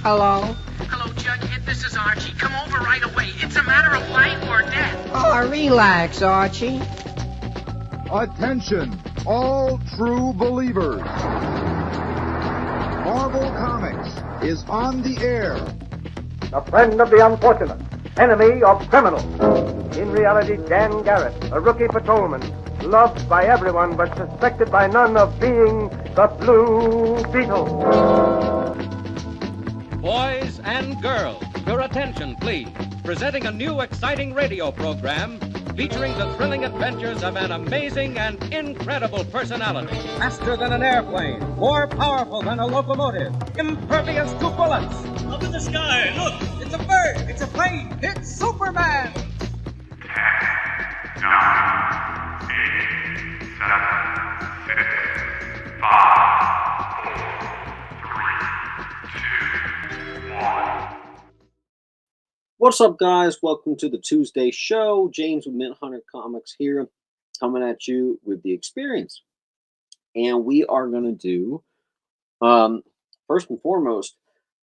Hello? Hello, Jughead. This is Archie. Come over right away. It's a matter of life or death. Oh, relax, Archie. Attention, all true believers. Marvel Comics is on the air. The friend of the unfortunate, enemy of criminals. In reality, Dan Garrett, a rookie patrolman, loved by everyone but suspected by none of being the Blue Beetle. Boys and girls, your attention, please. Presenting a new exciting radio program featuring the thrilling adventures of an amazing and incredible personality. Faster than an airplane, more powerful than a locomotive, impervious to bullets. Up in the sky, look! It's a bird, it's a plane, it's Superman! 10, 9, 8, 7, 6, 5, 4, 3, 2, 1. What's up, guys? Welcome to the Tuesday show. James with Mint Hunter Comics here, coming at you with the experience. And we are going to do, first and foremost,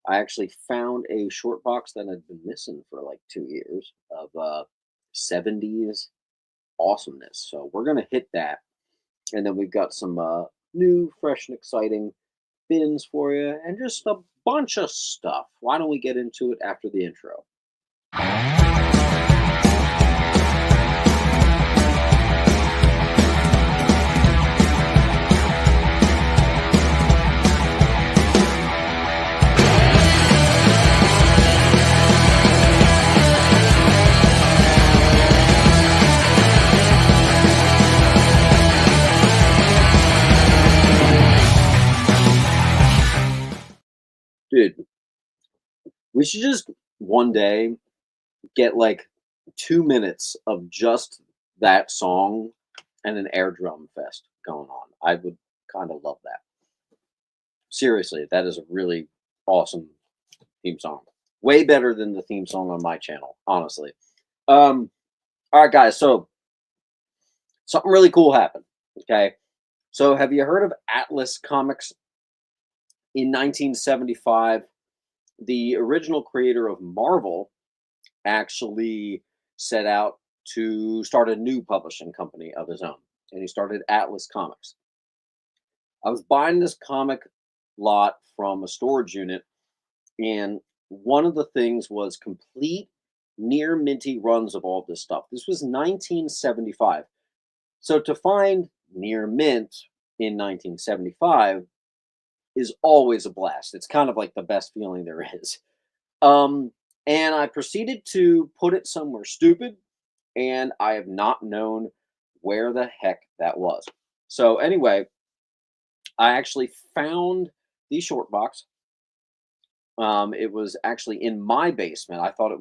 I actually found a short box that had been missing for like 2 years of 70s awesomeness. So we're going to hit that. And then we've got some new, fresh, and exciting bins for you and just a bunch of stuff. Why don't we get into it after the intro? Dude, we should just one day get like 2 minutes of just that song and an air drum fest going on. I would kind of love that. Seriously, that is a really awesome theme song. Way better than the theme song on my channel, honestly. All right, guys, so something really cool happened, okay? So have you heard of Atlas Comics? In 1975, the original creator of Marvel actually set out to start a new publishing company of his own, and he started Atlas Comics. I was buying this comic lot from a storage unit, and one of the things was complete near minty runs of all this stuff. This was 1975. So to find near mint in 1975 is always a blast. It's kind of like the best feeling there is. And I proceeded to put it somewhere stupid, and I have not known where the heck that was. So anyway, I actually found the short box. It was actually in my basement. I thought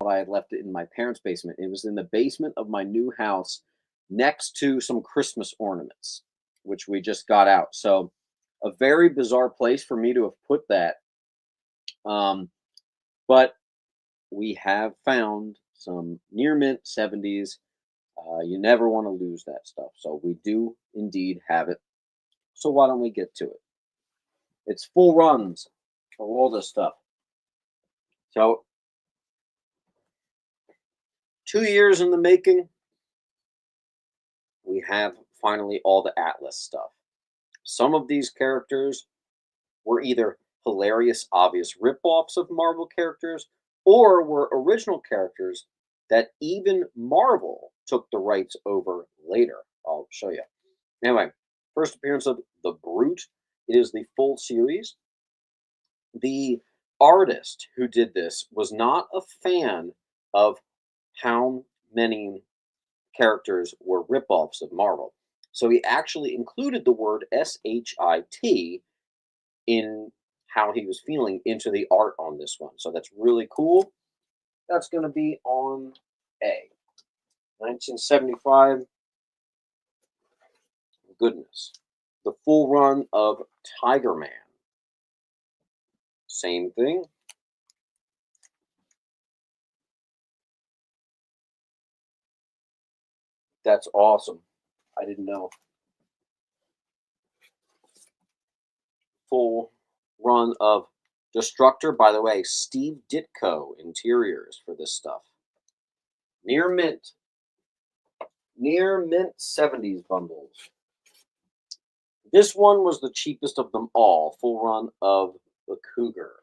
I had left it in my parents' basement. It was in the basement of my new house next to some Christmas ornaments, which we just got out. So a very bizarre place for me to have put that. But we have found some near mint 70s. You never want to lose that stuff. So we do indeed have it. So why don't we get to it? It's full runs of all this stuff. So 2 years in the making, we have finally all the Atlas stuff. Some of these characters were either hilarious, obvious ripoffs of Marvel characters, or were original characters that even Marvel took the rights over later. I'll show you. Anyway, first appearance of the Brute. It is the full series. The artist who did this was not a fan of how many characters were ripoffs of Marvel. So he actually included the word S-H-I-T in how he was feeling into the art on this one. So that's really cool. That's going to be on A. 1975. Goodness. The full run of Tiger Man. Same thing. That's awesome. I didn't know. Full run of Destructor, by the way, Steve Ditko interiors for this stuff. Near mint 70s bundles. This one was the cheapest of them all, full run of the Cougar.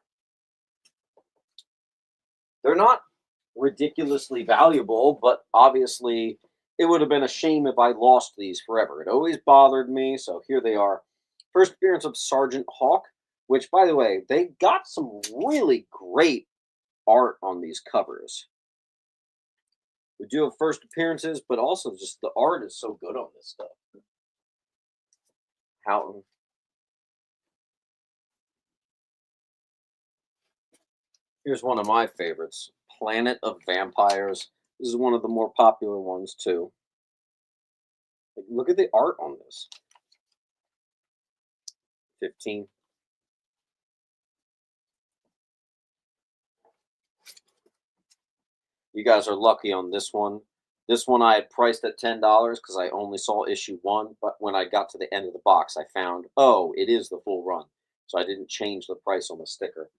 They're not ridiculously valuable, but obviously it would have been a shame if I lost these forever. It always bothered me, so here they are. First appearance of Sergeant Hawk, which, by the way, they got some really great art on these covers. We do have first appearances, but also just the art is so good on this stuff. Houghton. Here's one of my favorites, Planet of Vampires. This is one of the more popular ones, too. Like, look at the art on this. 15. You guys are lucky on this one. This one I had priced at $10 because I only saw issue 1, but when I got to the end of the box, I found, oh, it is the full run. So I didn't change the price on the sticker.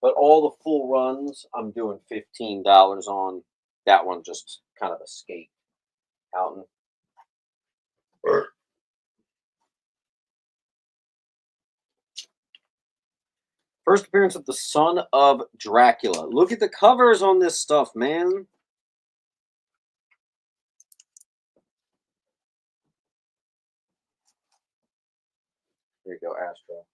But all the full runs, I'm doing $15 on. That one just kind of escaped. Houghton. First appearance of the Son of Dracula. Look at the covers on this stuff, man. There you go, Astro.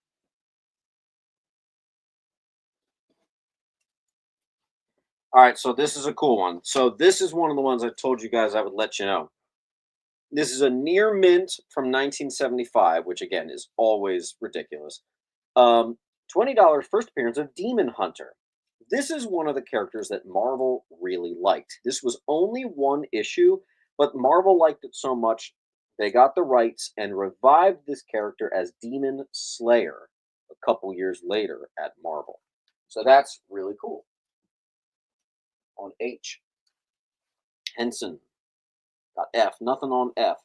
All right, so this is a cool one. So this is one of the ones I told you guys I would let you know. This is a near mint from 1975, which again is always ridiculous. $20 first appearance of Demon Hunter. This is one of the characters that Marvel really liked. This was only one issue, but Marvel liked it so much they got the rights and revived this character as Demon Slayer a couple years later at Marvel. So that's really cool. On H. Henson. Got F. Nothing on F.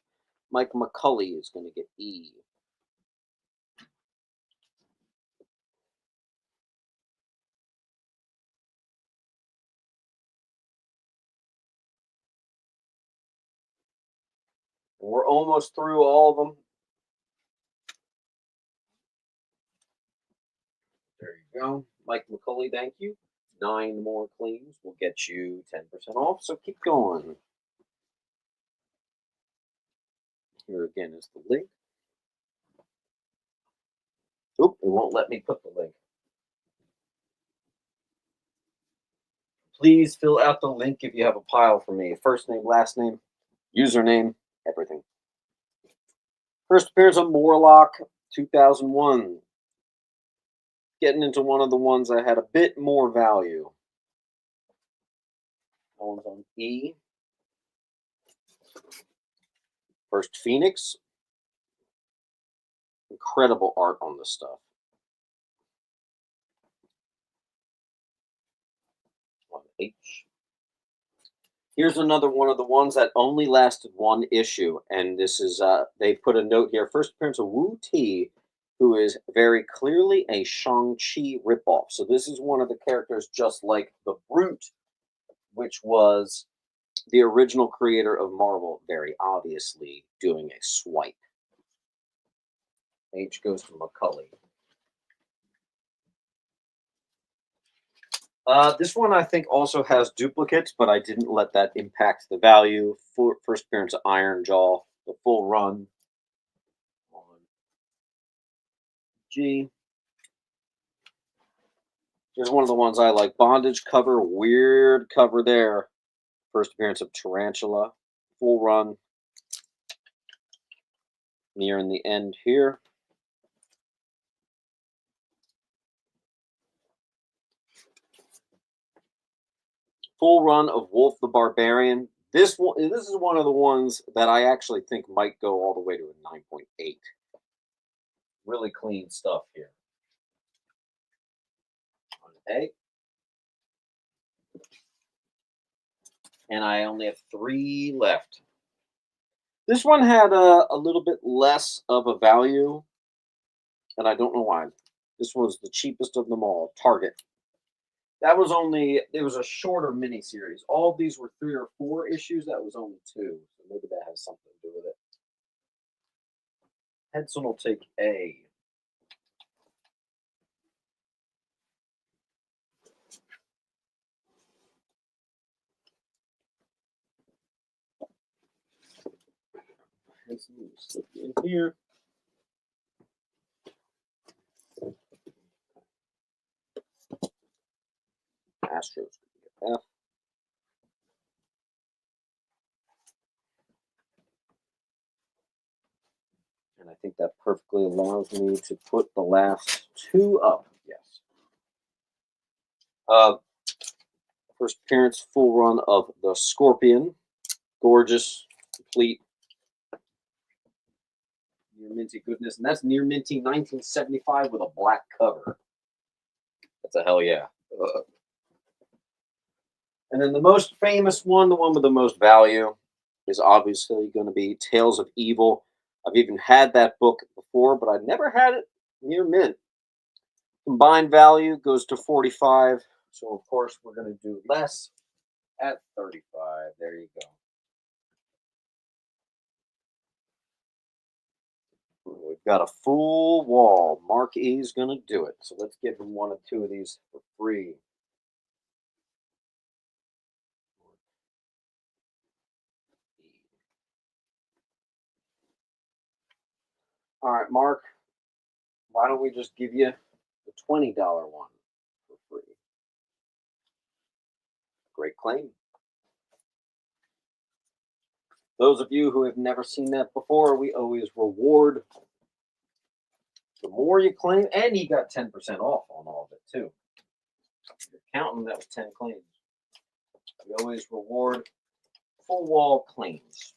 Mike McCulley is going to get E. We're almost through all of them. There you go. Mike McCulley, thank you. 9 more claims will get you 10% off, so keep going. Here again is the link. Oop, it won't let me put the link. Please fill out the link if you have a pile for me. First name, last name, username, everything. First appearance on Morlock, 2001. Getting into one of the ones that had a bit more value. That one's on E. First Phoenix. Incredible art on this stuff. On H. Here's another one of the ones that only lasted one issue, and this is, they put a note here. First appearance of Wu Ti, who is very clearly a Shang-Chi ripoff. So this is one of the characters just like the Brute, which was the original creator of Marvel, very obviously doing a swipe. H goes to McCulley. This one I think also has duplicates, but I didn't let that impact the value. First appearance of Iron Jaw, the full run. On G. Here's one of the ones I like. Bondage cover, weird cover there. First appearance of Tarantula, full run. Nearing the end here. Full run of Wolf the Barbarian. This is one of the ones that I actually think might go all the way to a 9.8. Really clean stuff here. On A. And I only have 3 left. This one had a little bit less of a value, and I don't know why. This was the cheapest of them all, Target. That was only, it was a shorter miniseries. All of these were 3 or 4 issues. That was only 2. So maybe that has something to do with it. Henson will take A. Henson will slip in here. Astros get F. And I think that perfectly allows me to put the last 2 up. Yes. First appearance, full run of the Scorpion. Gorgeous, complete, near minty goodness. And that's near minty 1975 with a black cover. That's a hell yeah. And then the most famous one, the one with the most value, is obviously going to be Tales of Evil. I've even had that book before, but I've never had it near mint. Combined value goes to 45. So, of course, we're going to do less at 35. There you go. We've got a full wall. Mark E is going to do it. So let's give him 1 or 2 of these for free. All right, Mark, why don't we just give you the $20 one for free? Great claim. Those of you who have never seen that before, we always reward. The more you claim, and you got 10% off on all of it, too. If you're counting, that was 10 claims. We always reward full wall claims.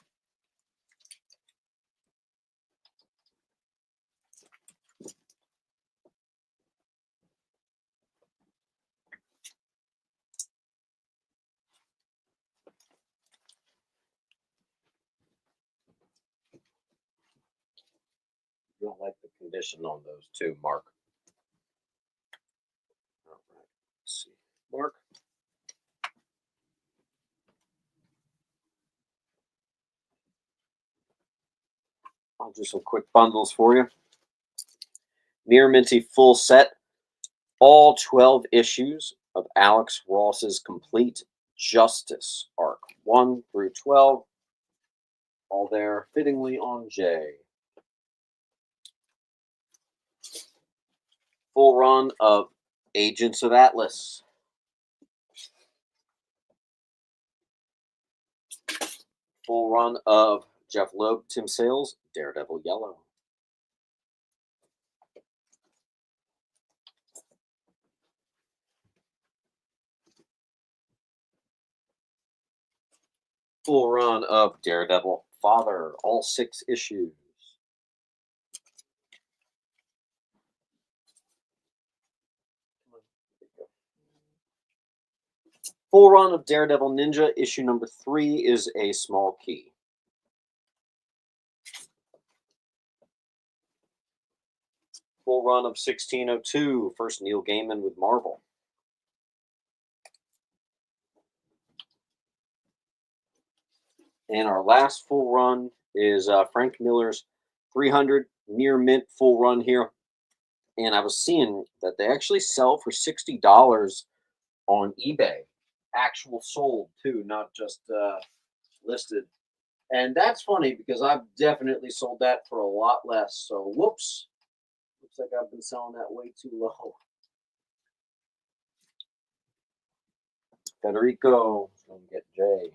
You don't like the condition on those, too, Mark. All right, let's see. Mark. I'll do some quick bundles for you. Near minty full set. All 12 issues of Alex Ross's complete Justice arc. 1 through 12. All there fittingly on J. Full run of Agents of Atlas. Full run of Jeff Loeb, Tim Sales, Daredevil Yellow. Full run of Daredevil Father, all 6 issues. Full run of Daredevil Ninja, issue number 3 is a small key. Full run of 1602, first Neil Gaiman with Marvel. And our last full run is Frank Miller's 300 near mint full run here. And I was seeing that they actually sell for $60 on eBay. Actual sold, too, not just listed. And that's funny because I've definitely sold that for a lot less. So, whoops. Looks like I've been selling that way too low. Federico is going to get J.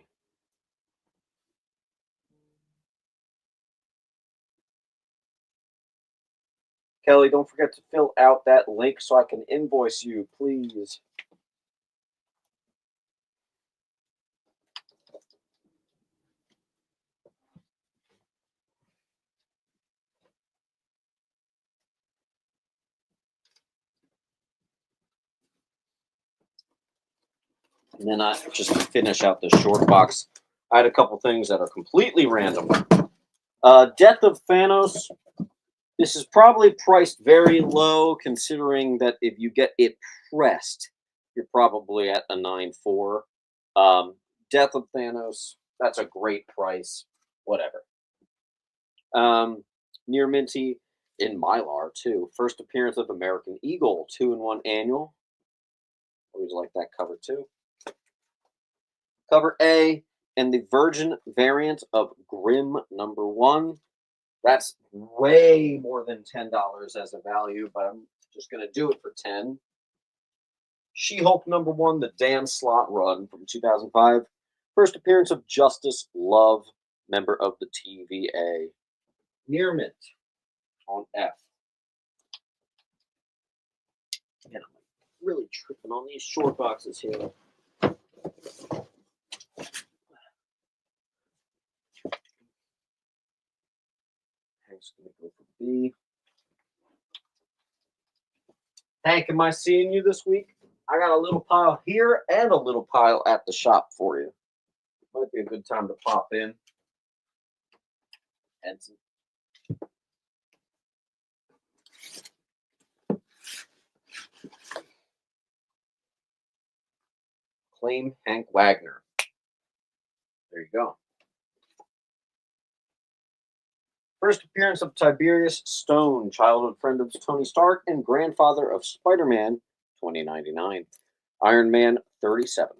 Kelly, don't forget to fill out that link so I can invoice you, please. And then I just to finish out the short box. I had a couple things that are completely random. Death of Thanos This is probably priced very low, considering that if you get it pressed, you're probably at a 9.4. Death of Thanos, that's a great price. Whatever. Near Minty in Mylar, too. First appearance of American Eagle, 2-in-1 annual. Always like that cover, too. Cover A, and the Virgin variant of Grimm #1. That's way more than $10 as a value, but I'm just going to do it for 10. She-Hulk #1, the Dan Slott run from 2005. First appearance of Justice Love, member of the TVA. Near mint on F. And I'm really tripping on these short boxes here. Hank's going to go for B. Hank, am I seeing you this week? I got a little pile here and a little pile at the shop for you. Might be a good time to pop in. And some claim Hank Wagner. There you go. First appearance of Tiberius Stone, childhood friend of Tony Stark and grandfather of Spider-Man, 2099. Iron Man 37,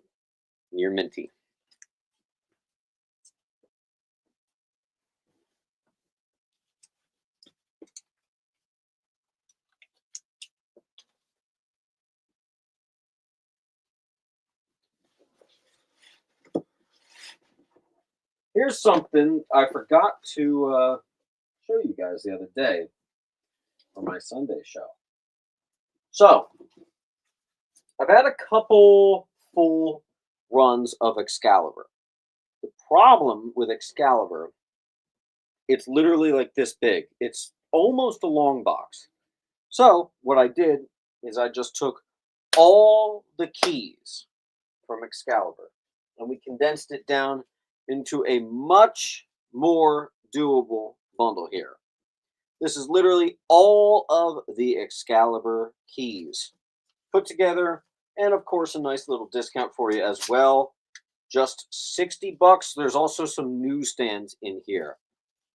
near minty. Here's something I forgot to show you guys the other day for my Sunday show. So, I've had a couple full runs of Excalibur. The problem with Excalibur, it's literally like this big. It's almost a long box. So, what I did is I just took all the keys from Excalibur and we condensed it down into a much more doable bundle here. This is literally all of the Excalibur keys put together, and of course a nice little discount for you as well. Just $60. There's also some newsstands in here.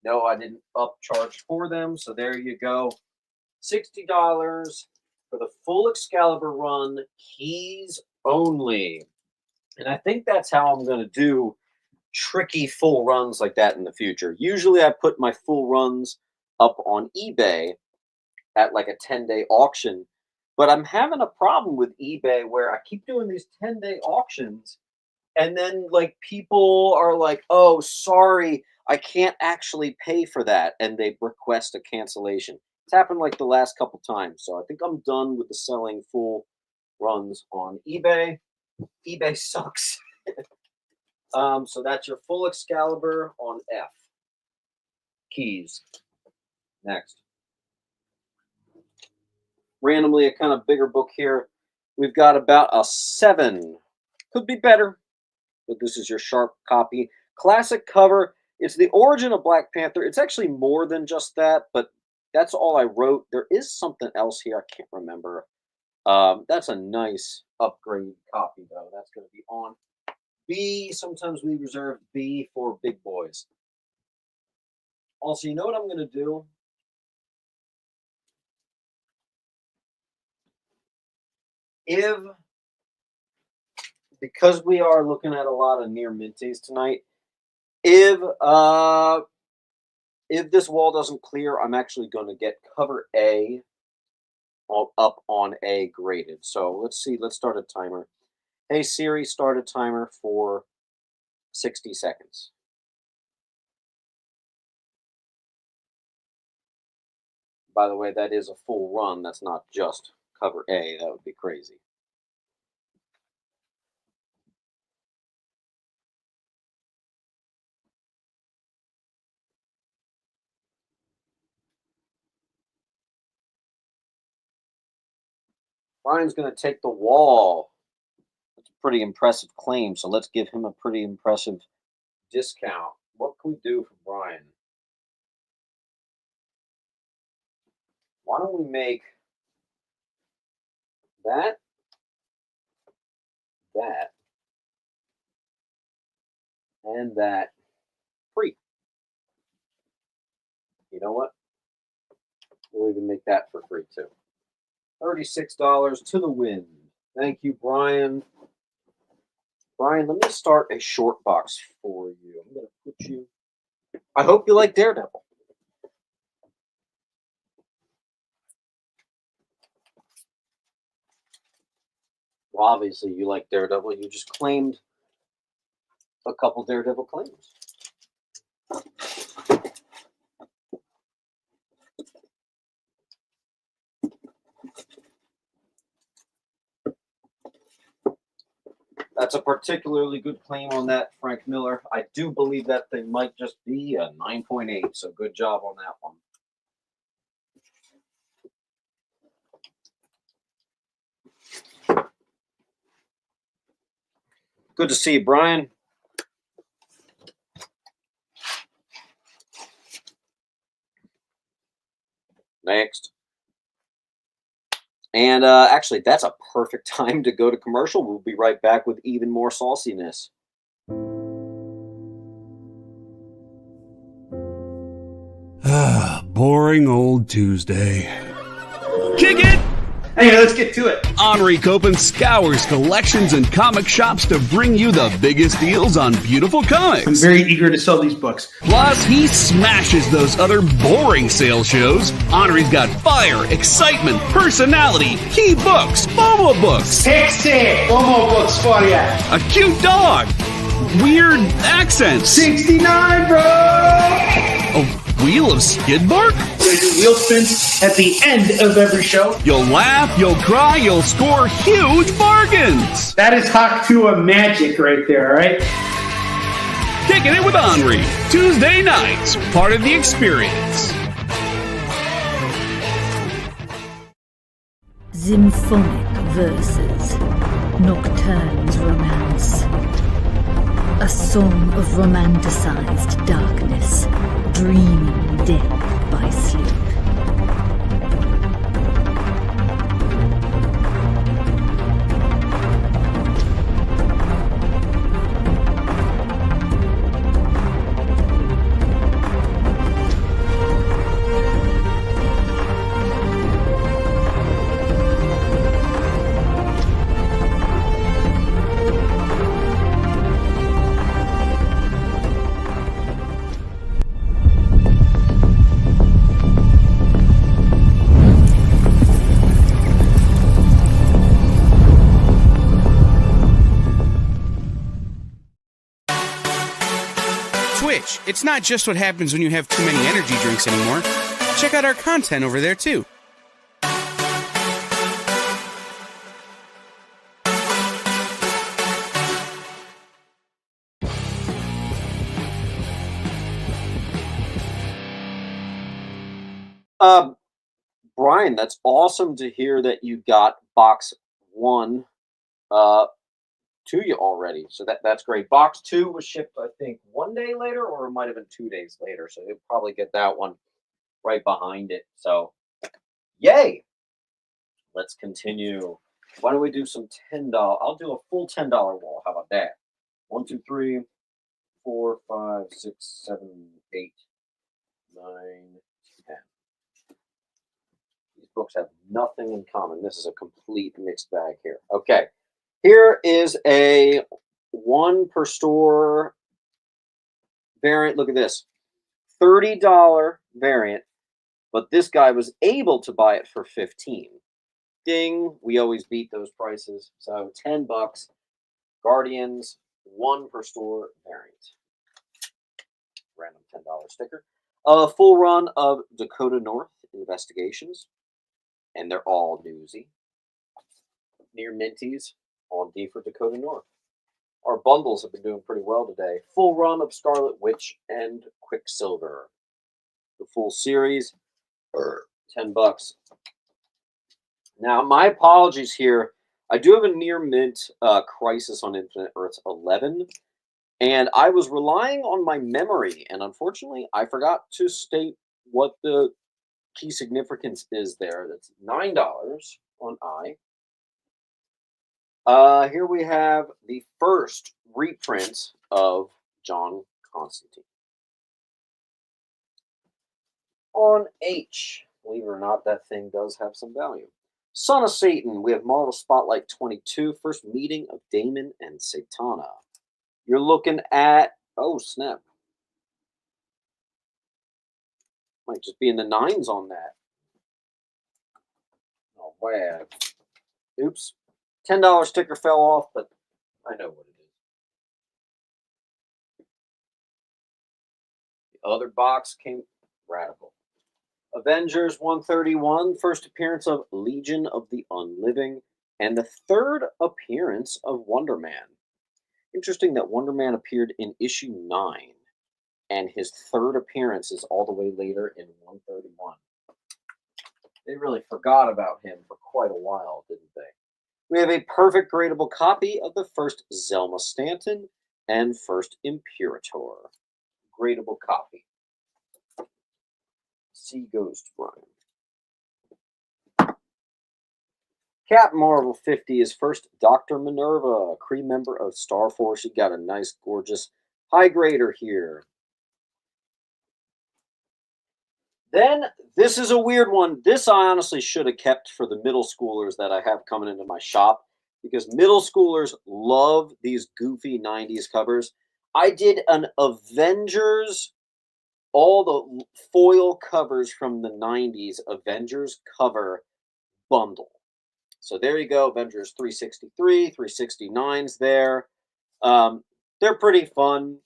No, I didn't upcharge for them, so there you go. $60 for the full Excalibur run, keys only. And I think that's how I'm going to do tricky full runs like that in the future. Usually I put my full runs up on eBay at like a 10-day auction, but I'm having a problem with eBay where I keep doing these 10-day auctions and then like people are like, oh, sorry, I can't actually pay for that, and they request a cancellation. It's happened like the last couple times, so I think I'm done with the selling full runs on eBay. eBay sucks. So that's your full Excalibur on F. Keys. Next. Randomly, a kind of bigger book here. We've got about a 7. Could be better, but this is your sharp copy. Classic cover. It's the origin of Black Panther. It's actually more than just that, but that's all I wrote. There is something else here. I can't remember. That's a nice upgrade copy, though. That's going to be on B. Sometimes we reserve B for big boys. Also, you know what I'm going to do? Because we are looking at a lot of near minties tonight, if this wall doesn't clear, I'm actually going to get cover A up on A graded. So let's see. Let's start a timer. Hey Siri, start a timer for 60 seconds. By the way, that is a full run. That's not just cover A. That would be crazy. Brian's going to take the wall. That's a pretty impressive claim, so let's give him a pretty impressive discount. What can we do for Brian? Why don't we make that, and that free? You know what? We'll even make that for free too. $36 to the wind. Thank you, Brian. Brian, let me start a short box for you. I'm going to put you. I hope you like Daredevil. Well, obviously, you like Daredevil. You just claimed a couple Daredevil claims. That's a particularly good claim on that, Frank Miller. I do believe that thing might just be a 9.8, so good job on that one. Good to see you, Brian. Next. And actually, that's a perfect time to go to commercial. We'll be right back with even more sauciness. Boring old Tuesday. Kick it! Hey, let's get to it. Henri Copen scours collections and comic shops to bring you the biggest deals on beautiful comics. I'm very eager to sell these books. Plus, he smashes those other boring sales shows. Henri's got fire, excitement, personality, key books, FOMO books. Sexy FOMO books for you. A cute dog. Weird accents. 69, bro! A wheel of skid bark? There's wheel spins at the end of every show. You'll laugh, you'll cry, you'll score huge bargains. That is Haktua magic right there, all right? Kicking it with Henri. Tuesday nights, part of the experience. Symphonic verses, Nocturne's romance. A song of romanticized darkness, dreaming death by sleep. It's not just what happens when you have too many energy drinks anymore. Check out our content over there, too. Brian, that's awesome to hear that you got box 1 to you already. So that's great. Box 2 was shipped, I think, 1 day later, or it might have been 2 days later. So you'll probably get that one right behind it. So, yay! Let's continue. Why don't we do some $10? I'll do a full $10 wall. How about that? 1, 2, 3, 4, 5, 6, 7, 8, 9, 10. These books have nothing in common. This is a complete mixed bag here. Okay. Here is a 1 per store variant. Look at this. $30 variant, but this guy was able to buy it for $15. Ding. We always beat those prices. So $10. Guardians, 1 per store variant. Random $10 sticker. A full run of Dakota North Investigations. And they're all newsy. Near Minties. On D for Dakota North. Our bundles have been doing pretty well today. Full run of Scarlet Witch and Quicksilver. The full series, $10. Now, my apologies here. I do have a near mint Crisis on Infinite Earths 11, and I was relying on my memory, and unfortunately, I forgot to state what the key significance is there. That's $9 on I. Here we have the first reprint of John Constantine. On H, believe it or not, that thing does have some value. Son of Satan, we have Marvel Spotlight 22, first meeting of Damon and Satana. You're looking at, oh snap, might just be in the 9s on that. Oh, wow. Oops. $10 sticker fell off, but I know what it is. The other box came radical. Avengers 131, first appearance of Legion of the Unliving, and the third appearance of Wonder Man. Interesting that Wonder Man appeared in issue 9, and his third appearance is all the way later in 131. They really forgot about him for quite a while, didn't they? We have a perfect gradable copy of the first Zelma Stanton and first Imperator. Gradable copy. C goes to Brian. Captain Marvel 50 is first Dr. Minerva, a Kree member of Star Force. You got a nice, gorgeous high grader here. Then, this is a weird one. This I honestly should have kept for the middle schoolers that I have coming into my shop, because middle schoolers love these goofy 90s covers. I did an Avengers, all the foil covers from the 90s Avengers cover bundle. So there you go, Avengers 363, 369's there. They're pretty fun.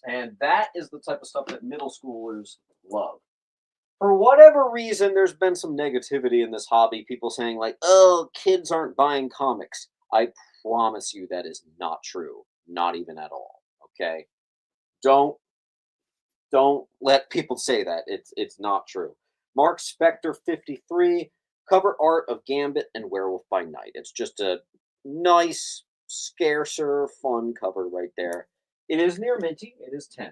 And that is the type of stuff that middle schoolers love. For whatever reason, there's been some negativity in this hobby. People saying like, oh, kids aren't buying comics. I promise you that is not true. Not even at all. Okay? Don't let people say that. It's not true. Mark Spector 53, cover art of Gambit and Werewolf by Night. It's just a nice, scarcer, fun cover right there. It is near minty. It is 10.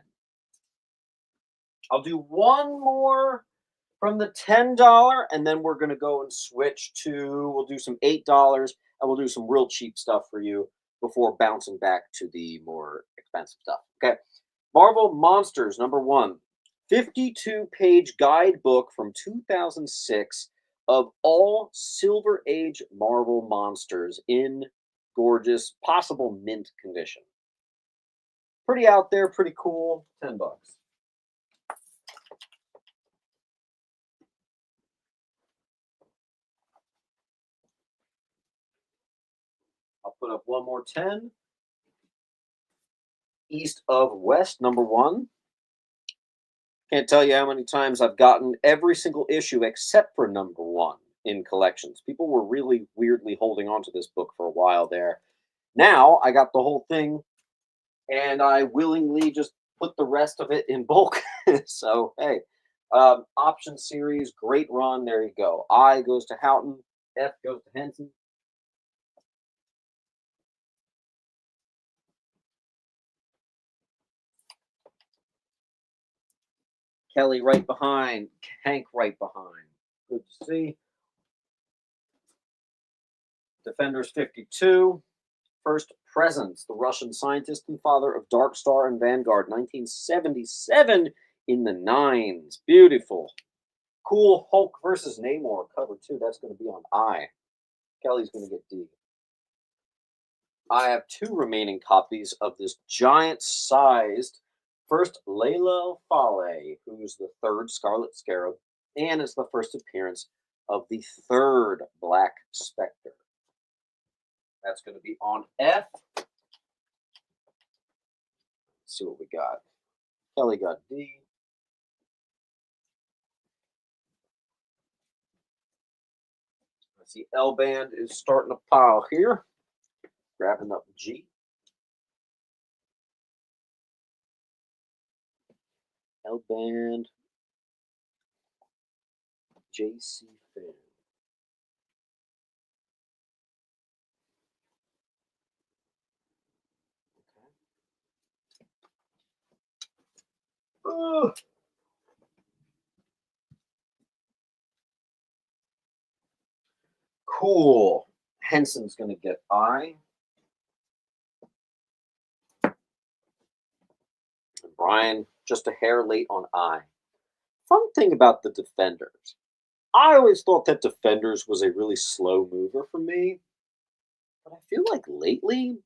I'll do one more from the $10, and then we're going to go and switch to, we'll do some $8, and we'll do some real cheap stuff for you before bouncing back to the more expensive stuff. Okay. Marvel Monsters, number 1. 52-page guidebook from 2006 of all Silver Age Marvel monsters in gorgeous, possible mint condition. Pretty out there, pretty cool. $10. I'll put up one more 10. East of West, number 1. Can't tell you how many times I've gotten every single issue except for number 1 in collections. People were really weirdly holding on to this book for a while there. Now I got the whole thing, and I willingly just put the rest of it in bulk. So, hey, option series, great run. There you go. I goes to Houghton. F goes to Henson. Kelly right behind. Hank right behind. Good to see. Defenders 52. First Presence, the Russian scientist and father of Dark Star and Vanguard, 1977 in the 9s. Beautiful. Cool Hulk versus Namor, cover 2. That's going to be on I. Kelly's going to get D. I have 2 remaining copies of this giant-sized first Layla Fale, who's the 3rd Scarlet Scarab, and it's the first appearance of the 3rd Black Spectre. That's going to be on F. Let's see what we got. Kelly got D. I see L band is starting to pile here. Grabbing up G. L band. JC Fan. Cool. Henson's going to get I. And Brian, just a hair late on I. Fun thing about the Defenders. I always thought that Defenders was a really slow mover for me. But I feel like lately,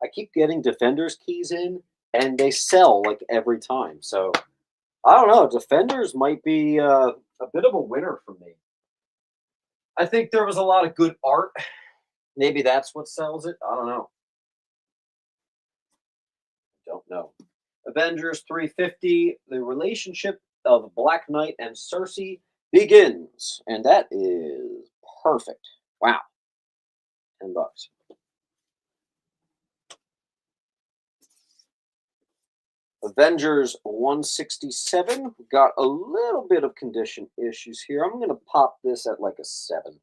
I keep getting Defenders keys in, and they sell like every time. So, I don't know. Defenders might be a bit of a winner for me. I think there was a lot of good art. Maybe that's what sells it. I don't know. Don't know. Avengers 350, the relationship of Black Knight and Cersei begins. And that is perfect. Wow. $10. Avengers 167. We've got a little bit of condition issues here. I'm going to pop this at like a 7.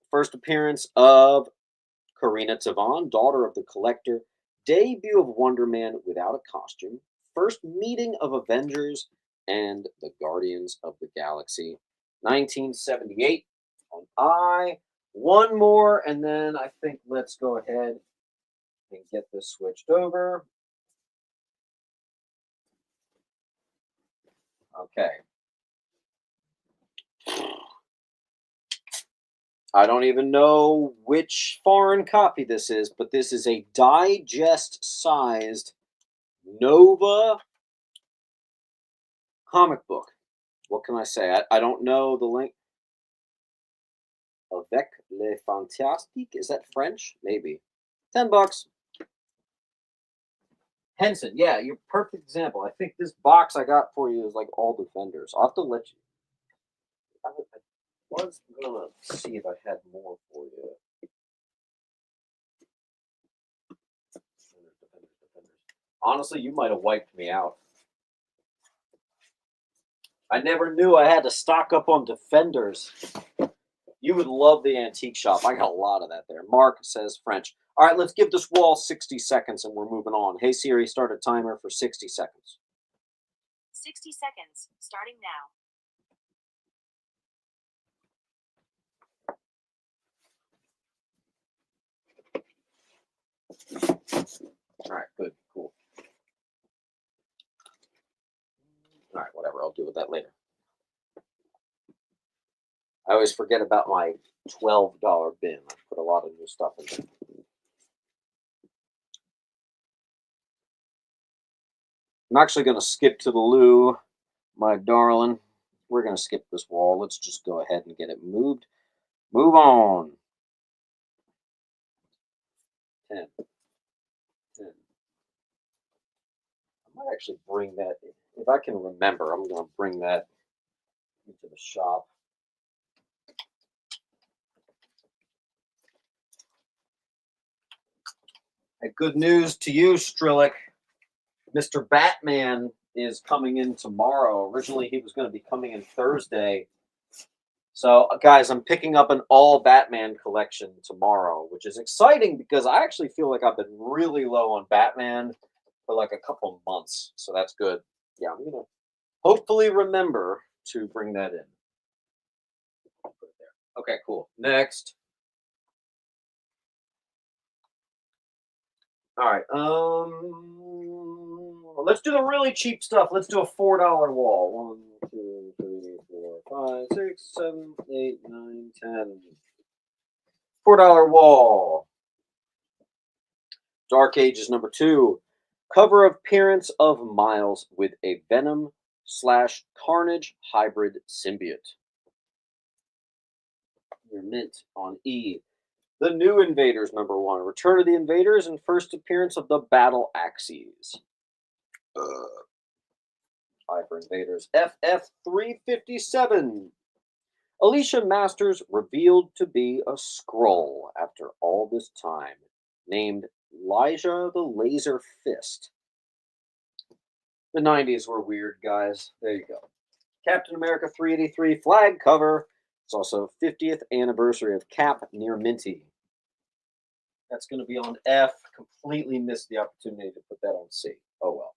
First appearance of Karina Tavon, daughter of the Collector. Debut of Wonder Man without a costume. First meeting of Avengers and the Guardians of the Galaxy. 1978 on I. One more, and then I think let's go ahead and get this switched over. Okay. I don't even know which foreign copy this is, but this is a digest-sized Nova comic book. What can I say? I don't know the link. Avec les Fantastiques? Is that French? Maybe. $10. Henson, yeah, you're a perfect example. I think this box I got for you is like all Defenders. I'll have to let you. I was gonna see if I had more for you. Honestly, you might have wiped me out. I never knew I had to stock up on Defenders. You would love the antique shop. I got a lot of that there. Mark says French. All right, let's give this wall 60 seconds and we're moving on. Hey, Siri, start a timer for 60 seconds. 60 seconds, starting now. All right, good, cool. All right, whatever. I'll deal with that later. I always forget about my $12 bin. I put a lot of new stuff in there. I'm actually going to skip to the loo, my darling. We're going to skip this wall. Let's just go ahead and get it moved. Move on. 10. I might actually bring that, if I can remember, I'm going to bring that into the shop. Hey, good news to you, Strillick. Mr. Batman is coming in tomorrow. Originally, he was going to be coming in Thursday. So, guys, I'm picking up an all Batman collection tomorrow, which is exciting because I actually feel like I've been really low on Batman for like a couple months. So that's good. Yeah, I'm going to hopefully remember to bring that in. Put it there. Okay, cool. Next. All right. Let's do the really cheap stuff. Let's do a $4 wall. 1, 2, 3, 4, 5, 6, 7, 8, 9, 10. $4 wall. Dark Ages #2. Cover appearance of Miles with a Venom/Carnage hybrid symbiote. Your mint on E. The New Invaders #1. Return of the Invaders and first appearance of the Battle Axes. Hyper Invaders. FF357. Alicia Masters revealed to be a Skrull after all this time. Named Elijah the Laser Fist. The 90s were weird, guys. There you go. Captain America 383 flag cover. It's also 50th anniversary of Cap near Minty. That's going to be on F. Completely missed the opportunity to put that on C. Oh well.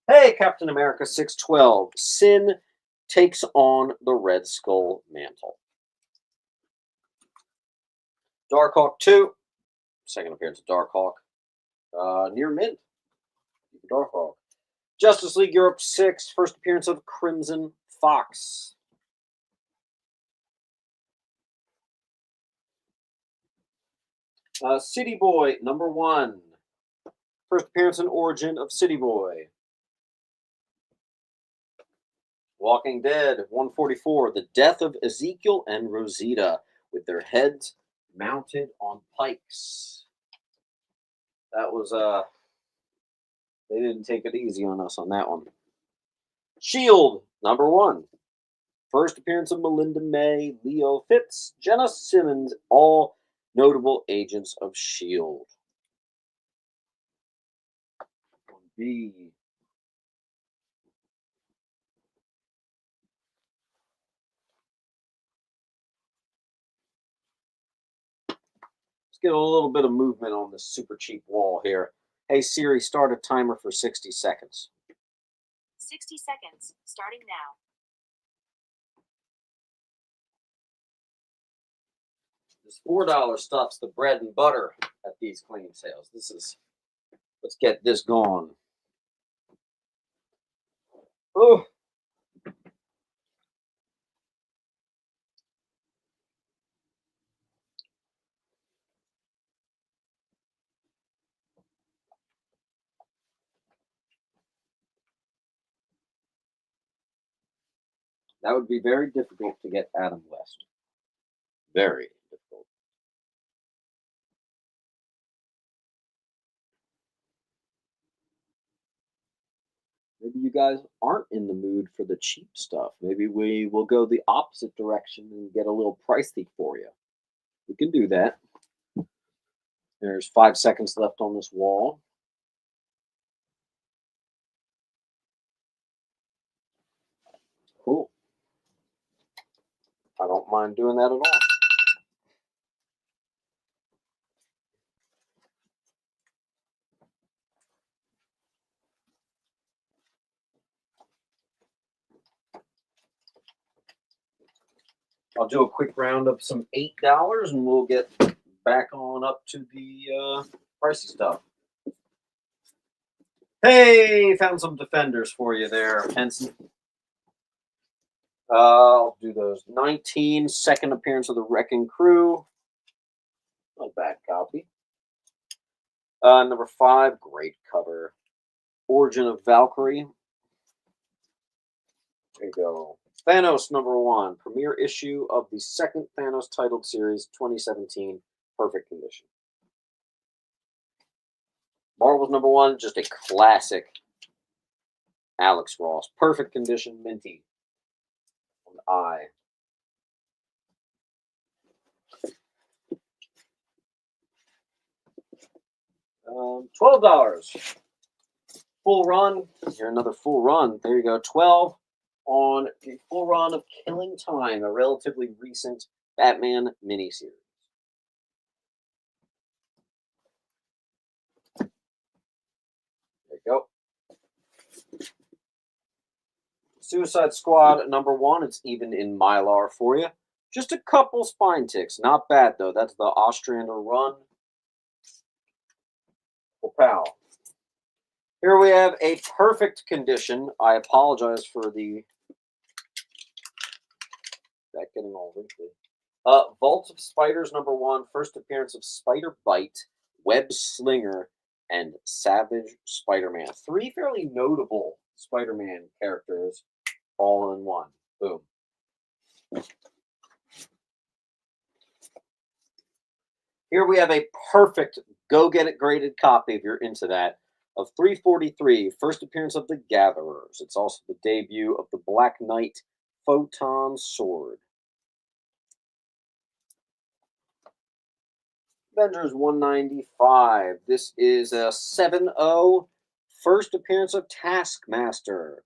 Hey, Captain America 612. Sin takes on the Red Skull mantle. Darkhawk 2, second appearance of Darkhawk, near mint. Darkhawk. Justice League Europe 6, first appearance of Crimson Fox. City Boy number 1, first appearance and origin of City Boy. Walking Dead 144, the death of Ezekiel and Rosita with their heads mounted on pikes. That was they didn't take it easy on us on that one. Shield number 1, first appearance of Melinda May, Leo Fitz, Jenna Simmons, all notable agents of Shield. B. Let's get a little bit of movement on this super cheap wall here. Hey Siri, start a timer for 60 seconds. 60 seconds, starting now. This $4 stuff's the bread and butter at these clean sales. Let's get this going. Oh. That would be very difficult to get Adam West. Very difficult. Maybe you guys aren't in the mood for the cheap stuff. Maybe we will go the opposite direction and get a little pricey for you. We can do that. There's 5 seconds left on this wall. Cool. I don't mind doing that at all. I'll do a quick round of some $8 and we'll get back on up to the pricey stuff. Hey, found some Defenders for you there, Henson. I'll do those. 19, second appearance of the Wrecking Crew. Not a bad copy. Number 5, great cover. Origin of Valkyrie. There you go. Thanos number 1, premiere issue of the second Thanos titled series, 2017, perfect condition. Marvel's number 1, just a classic. Alex Ross, perfect condition, minty. On the eye. $12. Full run. Here, another full run. There you go. 12 on the full run of Killing Time, a relatively recent Batman miniseries. There you go. Suicide Squad number 1. It's even in Mylar for you. Just a couple spine ticks. Not bad, though. That's the Ostrander run. Well, pal. Here we have a perfect condition. I apologize for the... that getting all wrinkly. Vault of Spiders number 1. First appearance of Spider Bite, Web Slinger, and Savage Spider-Man. 3 fairly notable Spider-Man characters all in one. Boom. Here we have a perfect go get it graded copy if you're into that of 343, first appearance of the Gatherers. It's also the debut of the Black Knight Photon Sword. Avengers 195. This is a 7-0, first appearance of Taskmaster.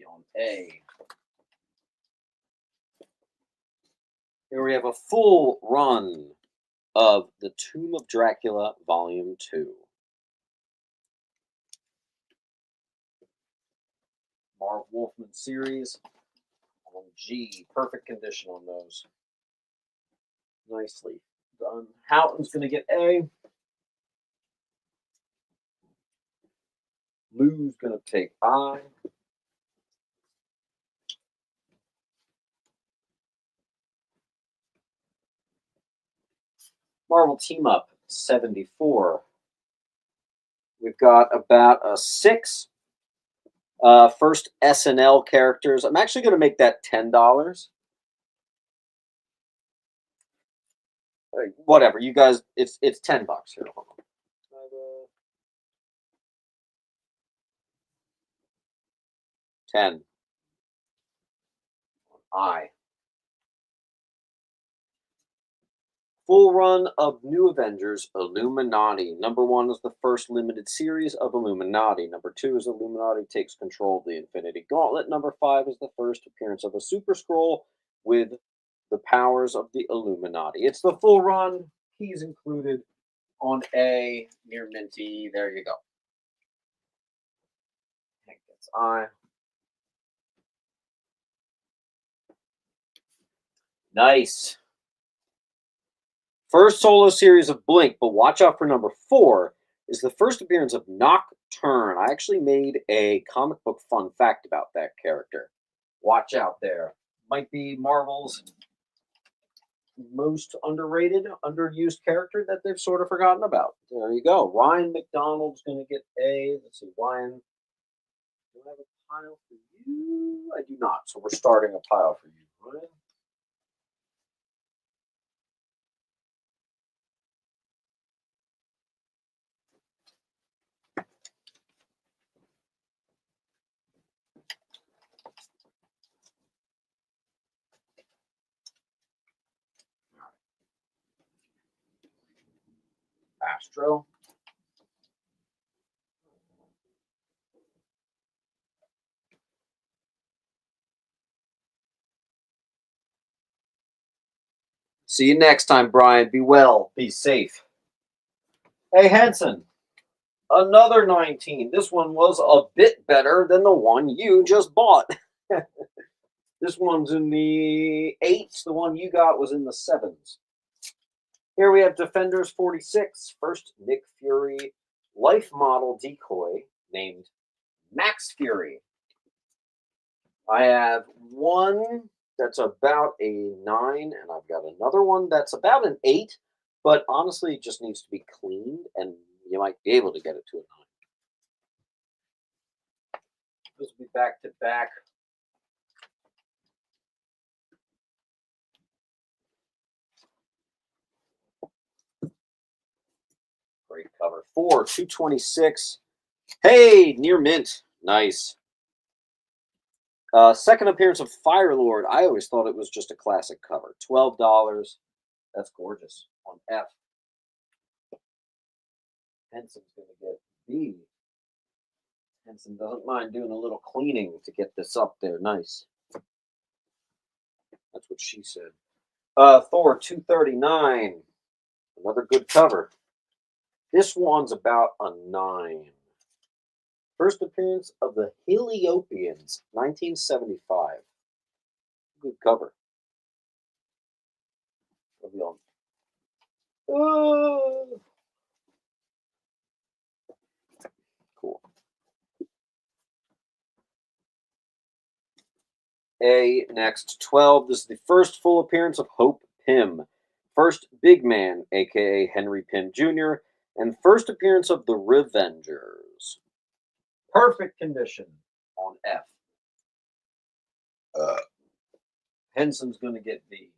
On A. Here we have a full run of The Tomb of Dracula, Volume 2. Marv Wolfman series on G. Perfect condition on those. Nicely done. Houghton's going to get A. Lou's going to take I. Marvel Team Up, 74. We've got about a 6 first SNL characters. I'm actually going to make that $10. Whatever, you guys, it's $10 here. Hold on. 10. I. Full run of New Avengers, Illuminati. Number 1 is the first limited series of Illuminati. Number 2 is Illuminati takes control of the Infinity Gauntlet. Number 5 is the first appearance of a Super Skrull with the powers of the Illuminati. It's the full run. Keys included on A, near minty. There you go. Hank gets I. Nice. First solo series of Blink, but watch out for number 4, is the first appearance of Nocturne. I actually made a comic book fun fact about that character. Watch out there. Might be Marvel's most underrated, underused character that they've sort of forgotten about. There you go. Ryan McDonald's going to get A. Let's see, Ryan. Do I have a pile for you? I do not. So we're starting a pile for you, Ryan. Astro. See you next time, Brian. Be well. Be safe. Hey, Henson. Another 19. This one was a bit better than the one you just bought. This one's in the 8s. The one you got was in the 7s. Here we have Defenders 46. First, Nick Fury life model decoy named Max Fury. I have one that's about a 9, and I've got another one that's about an 8, but honestly, it just needs to be cleaned, and you might be able to get it to a 9. This will be back to back. Great cover. 4, 226. Hey, near mint. Nice. Second appearance of Firelord. I always thought it was just a classic cover. $12. That's gorgeous. On F. Henson's going to get B. Henson doesn't mind doing a little cleaning to get this up there. Nice. That's what she said. Thor 239. Another good cover. This one's about a 9. First appearance of the Heliopians, 1975. Good cover. Cool. A next 12. This is the first full appearance of Hope Pym. First big man, aka Henry Pym Jr., and first appearance of the Revengers. Perfect condition on F. Henson's going to get B.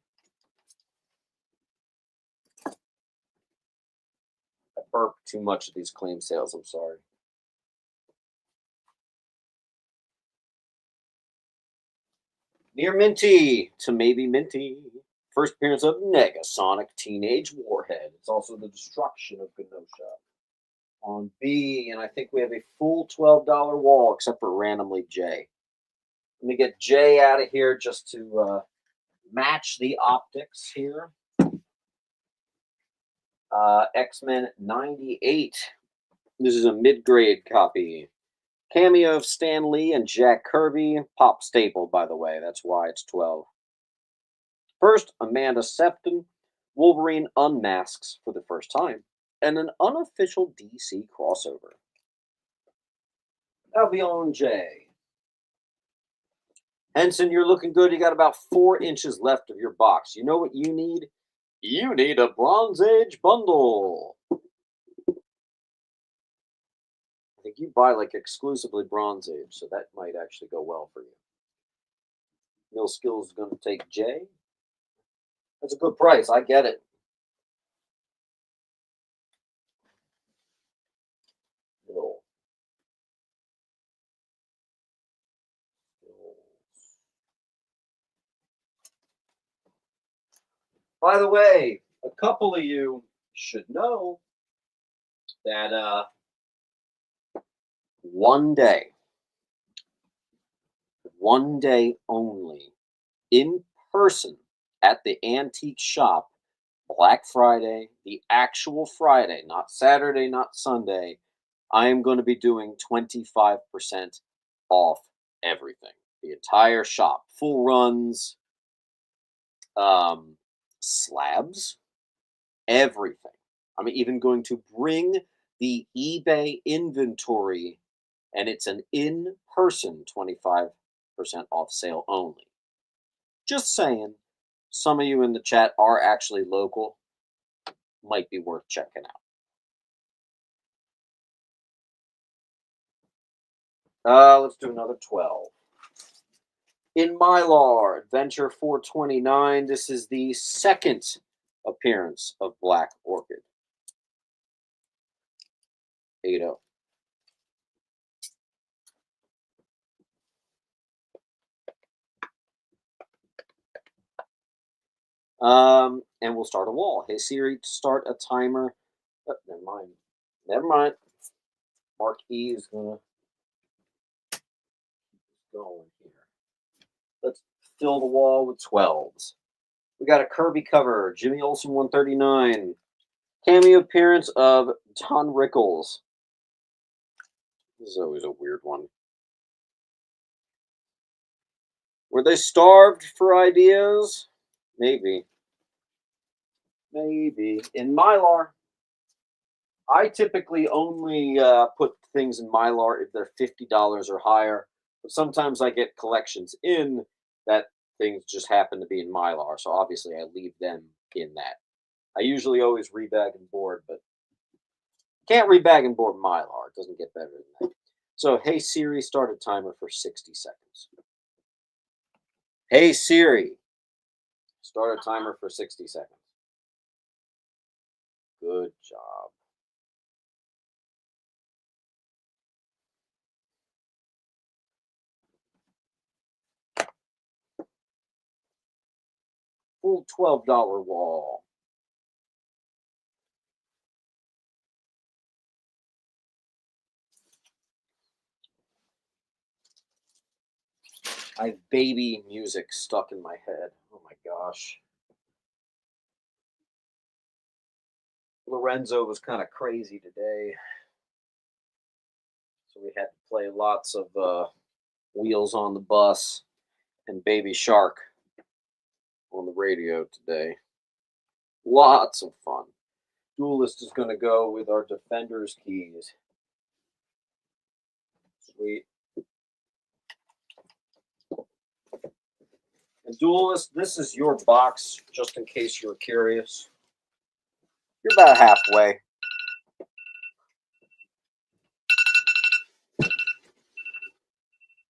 I burped too much of these claim sales. I'm sorry. Near minty to maybe minty. First appearance of Negasonic Teenage Warhead. It's also the destruction of Genosha. On B, and I think we have a full $12 wall, except for randomly J. Let me get J out of here just to match the optics here. X-Men 98. This is a mid-grade copy. Cameo of Stan Lee and Jack Kirby. Pop staple, by the way. That's why it's 12. First, Amanda Sefton. Wolverine unmasks for the first time. And an unofficial DC crossover. Albion J. Henson, you're looking good. You got about 4 inches left of your box. You know what you need? You need a Bronze Age bundle. I think you buy like exclusively Bronze Age, so that might actually go well for you. Mill Skills is going to take J. That's a good price. I get it. Mill. By the way, a couple of you should know that one day only, in person at the antique shop, Black Friday, the actual Friday, not Saturday, not Sunday, I am going to be doing 25% off everything. The entire shop, full runs, slabs, everything. I'm even going to bring the eBay inventory, and it's an in-person 25% off sale only. Just saying, some of you in the chat are actually local. Might be worth checking out. Let's do another 12. In Mylar, Adventure 429. This is the second appearance of Black Orchid. 8-0. And we'll start a wall. Hey Siri, start a timer. Oh, never mind. Mark E is gonna go in here. Let's fill the wall with 12s. We got a Kirby cover, Jimmy Olsen 139. Cameo appearance of Don Rickles. This is always a weird one. Were they starved for ideas? Maybe. Maybe. In Mylar, I typically only put things in Mylar if they're $50 or higher. But sometimes I get collections in that things just happen to be in Mylar. So obviously I leave them in that. I usually always rebag and board, but can't rebag and board Mylar. It doesn't get better than that. So, hey Siri, start a timer for 60 seconds. Hey Siri, start a timer for 60 seconds. Good job. Full $12 wall. I have baby music stuck in my head. Oh my gosh. Lorenzo was kind of crazy today. So we had to play lots of Wheels on the Bus and Baby Shark on the radio today. Lots of fun. Duelist is going to go with our Defender's keys. Sweet. And Duelist, this is your box, just in case you were curious. You're about halfway.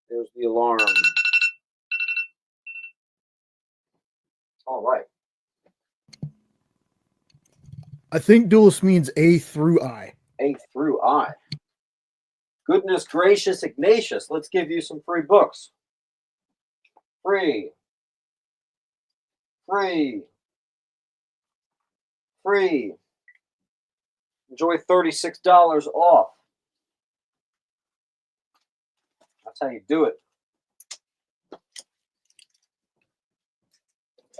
There's the alarm. All right. I think Duelist means A through I. A through I. Goodness gracious, Ignatius. Let's give you some free books. Free. Free. Free. Enjoy $36 off. That's how you do it.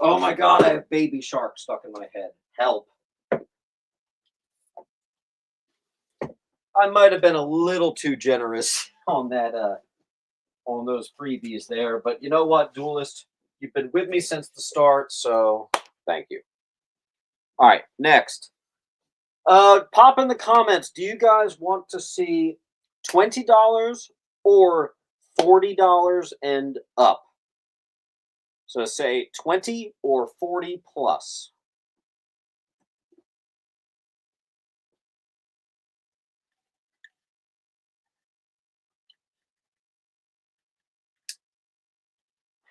Oh my God, I have Baby Shark stuck in my head. Help. I might have been a little too generous on that on those freebies there, but you know what, Duelist, you've been with me since the start, so thank you. All right, next. Pop in the comments. Do you guys want to see $20 or $40 and up? So say 20 or 40 plus.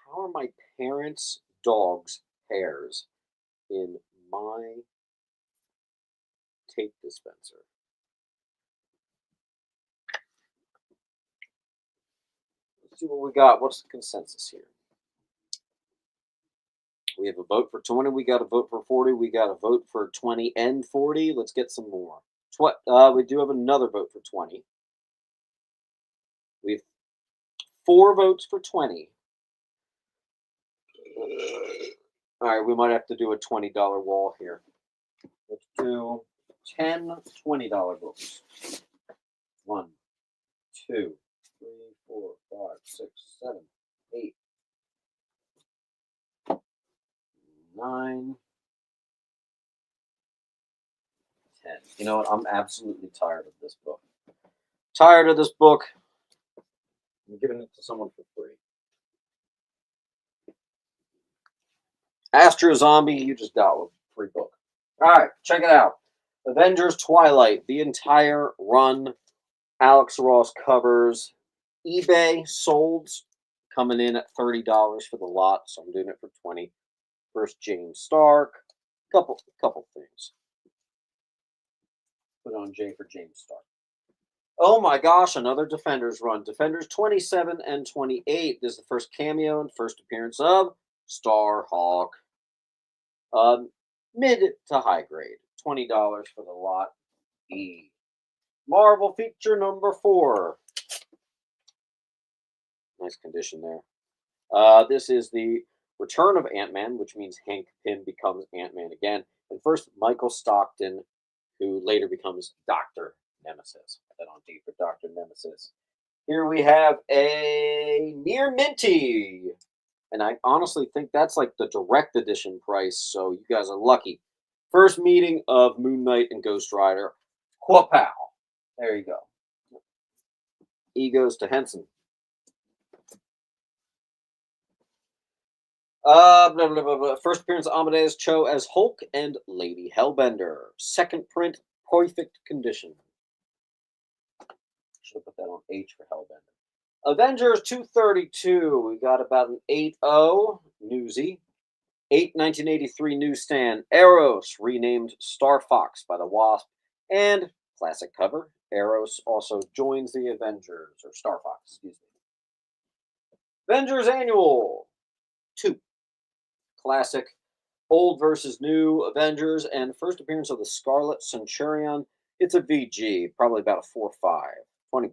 How are my parents' dogs' hairs in my tape dispenser? Let's see what we got. What's the consensus here? We have a vote for 20. We got a vote for 40. We got a vote for 20 and 40. Let's get some more. We do have another vote for 20. We have 4 votes for 20. All right, we might have to do a $20 wall here. Let's do 10 $20 votes. 1, 2, 3, 4, 5, 6, 7, 8, 9, 10. You know what? I'm absolutely tired of this book. Tired of this book. I'm giving it to someone for free. Astro Zombie, you just got a free book. All right, check it out. Avengers Twilight, the entire run. Alex Ross covers. eBay solds coming in at $30 for the lot, so I'm doing it for 20. First James Stark. Couple things. Put on J for James Stark. Oh my gosh, another Defenders run. Defenders 27 and 28 is the first cameo and first appearance of Starhawk. Mid to high grade. $20 for the lot E. Marvel feature number 4. Nice condition there. This is the return of Ant-Man, which means Hank Pym becomes Ant-Man again. And first, Michael Stockton, who later becomes Dr. Nemesis. Put that on D for Dr. Nemesis. Here we have a near minty. And I honestly think that's like the direct edition price, so you guys are lucky. First meeting of Moon Knight and Ghost Rider. Whoop-pow. There you go. E goes to Henson. Blah, blah, blah, blah. First appearance of Amadeus Cho as Hulk and Lady Hellbender. Second print, perfect condition. Should have put that on H for Hellbender. Avengers 232. We got about an 8-0 newsy. 1983 newsstand. Eros renamed Star Fox by the Wasp. And classic cover. Eros also joins the Avengers, or Star Fox, excuse me. Avengers Annual 2. Classic. Old versus new Avengers. And first appearance of the Scarlet Centurion. It's a VG. Probably about a 4.5. $20.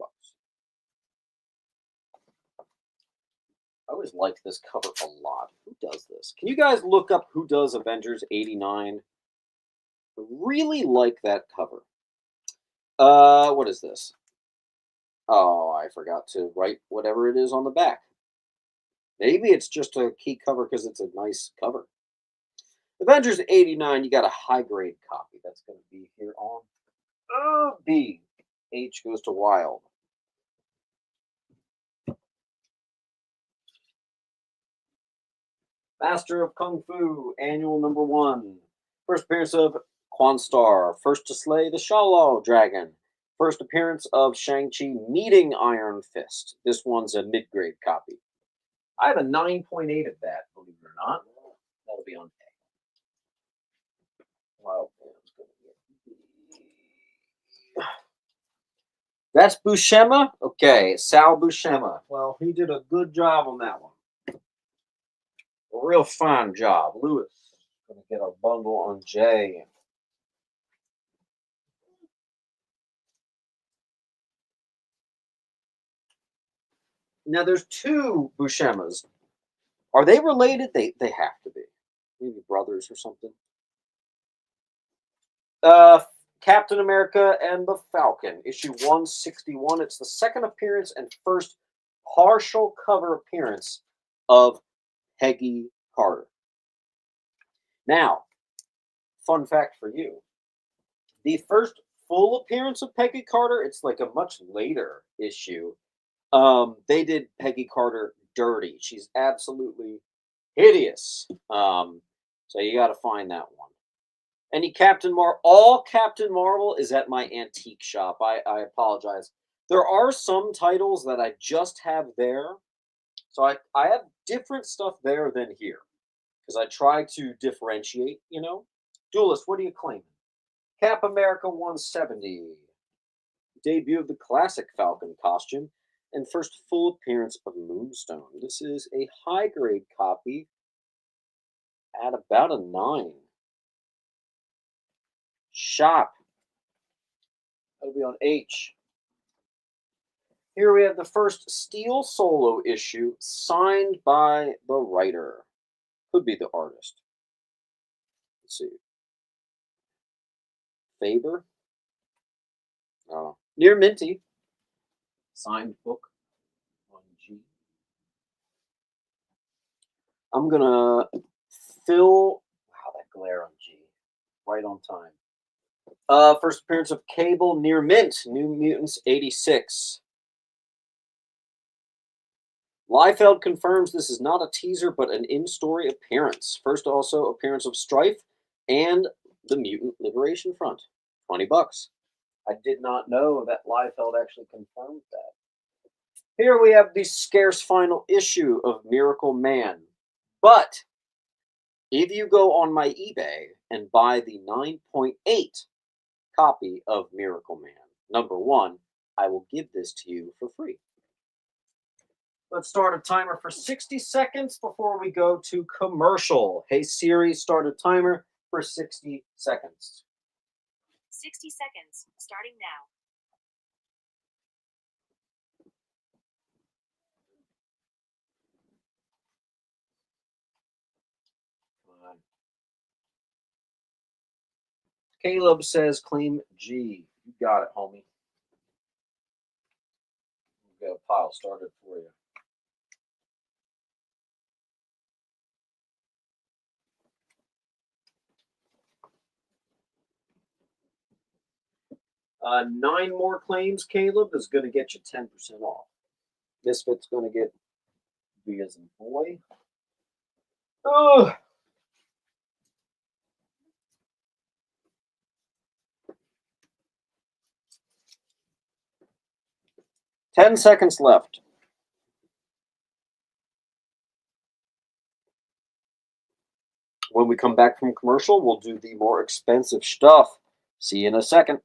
I always like this cover a lot. Who does this? Can you guys look up who does Avengers 89? I really like that cover. What is this? Oh, I forgot to write whatever it is on the back. Maybe it's just a key cover because it's a nice cover. Avengers 89, you got a high-grade copy. That's going to be here on B. H goes to Wild. Master of Kung Fu, Annual number 1. First appearance of Quan Star. First to slay the Shallow Dragon. First appearance of Shang-Chi meeting Iron Fist. This one's a mid-grade copy. I have a 9.8 of that, believe it or not. That'll be on A. Wow. That's Buscema? Okay, Sal Buscema. Well, he did a good job on that one. A real fine job. Lewis, going to get our bundle on J. Now, there's 2 Buscemas. Are they related? They have to be. Maybe brothers or something. Captain America and the Falcon, issue 161. It's the second appearance and first partial cover appearance of Peggy Carter. Now, fun fact for you. The first full appearance of Peggy Carter, it's like a much later issue. They did Peggy Carter dirty. She's absolutely hideous. So you got to find that one. Any all Captain Marvel is at my antique shop. I apologize. There are some titles that I just have there. So I have different stuff there than here. Because I try to differentiate, you know. Duelist, what are you claiming? Cap America 170. Debut of the classic Falcon costume. And first full appearance of Moonstone. This is a high-grade copy at about a 9. Shop. That'll be on H. Here we have the first Steel solo issue signed by the writer. Could be the artist. Let's see. Faber. Oh. Near Minty. Signed book on G. I'm going to fill... Wow, that glare on G. Right on time. First appearance of Cable near Mint. New Mutants 86. Liefeld confirms this is not a teaser, but an in-story appearance. First also appearance of Strife and the Mutant Liberation Front. $20. I did not know that Liefeld actually confirmed that. Here we have the scarce final issue of Miracle Man. But if you go on my eBay and buy the 9.8 copy of Miracle Man, #1, I will give this to you for free. Let's start a timer for 60 seconds before we go to commercial. Hey Siri, start a timer for 60 seconds. 60 seconds, starting now. Caleb says claim G. You got it, homie. We've got a pile started for you. Nine more claims, Caleb, is going to get you 10% off. Misfit's going to get B as in boy. Oh. Ten seconds left. When we come back from commercial, we'll do the more expensive stuff. See you in a second.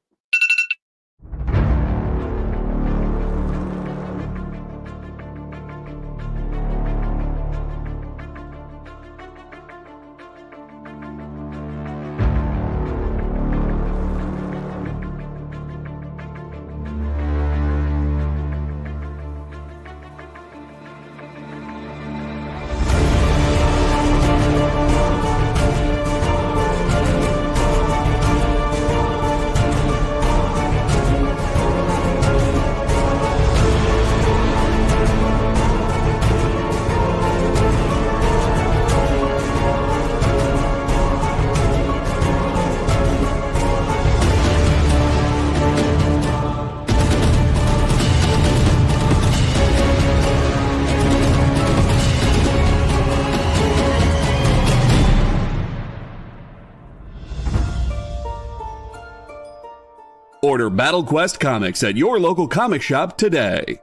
Order Battle Quest comics at your local comic shop today.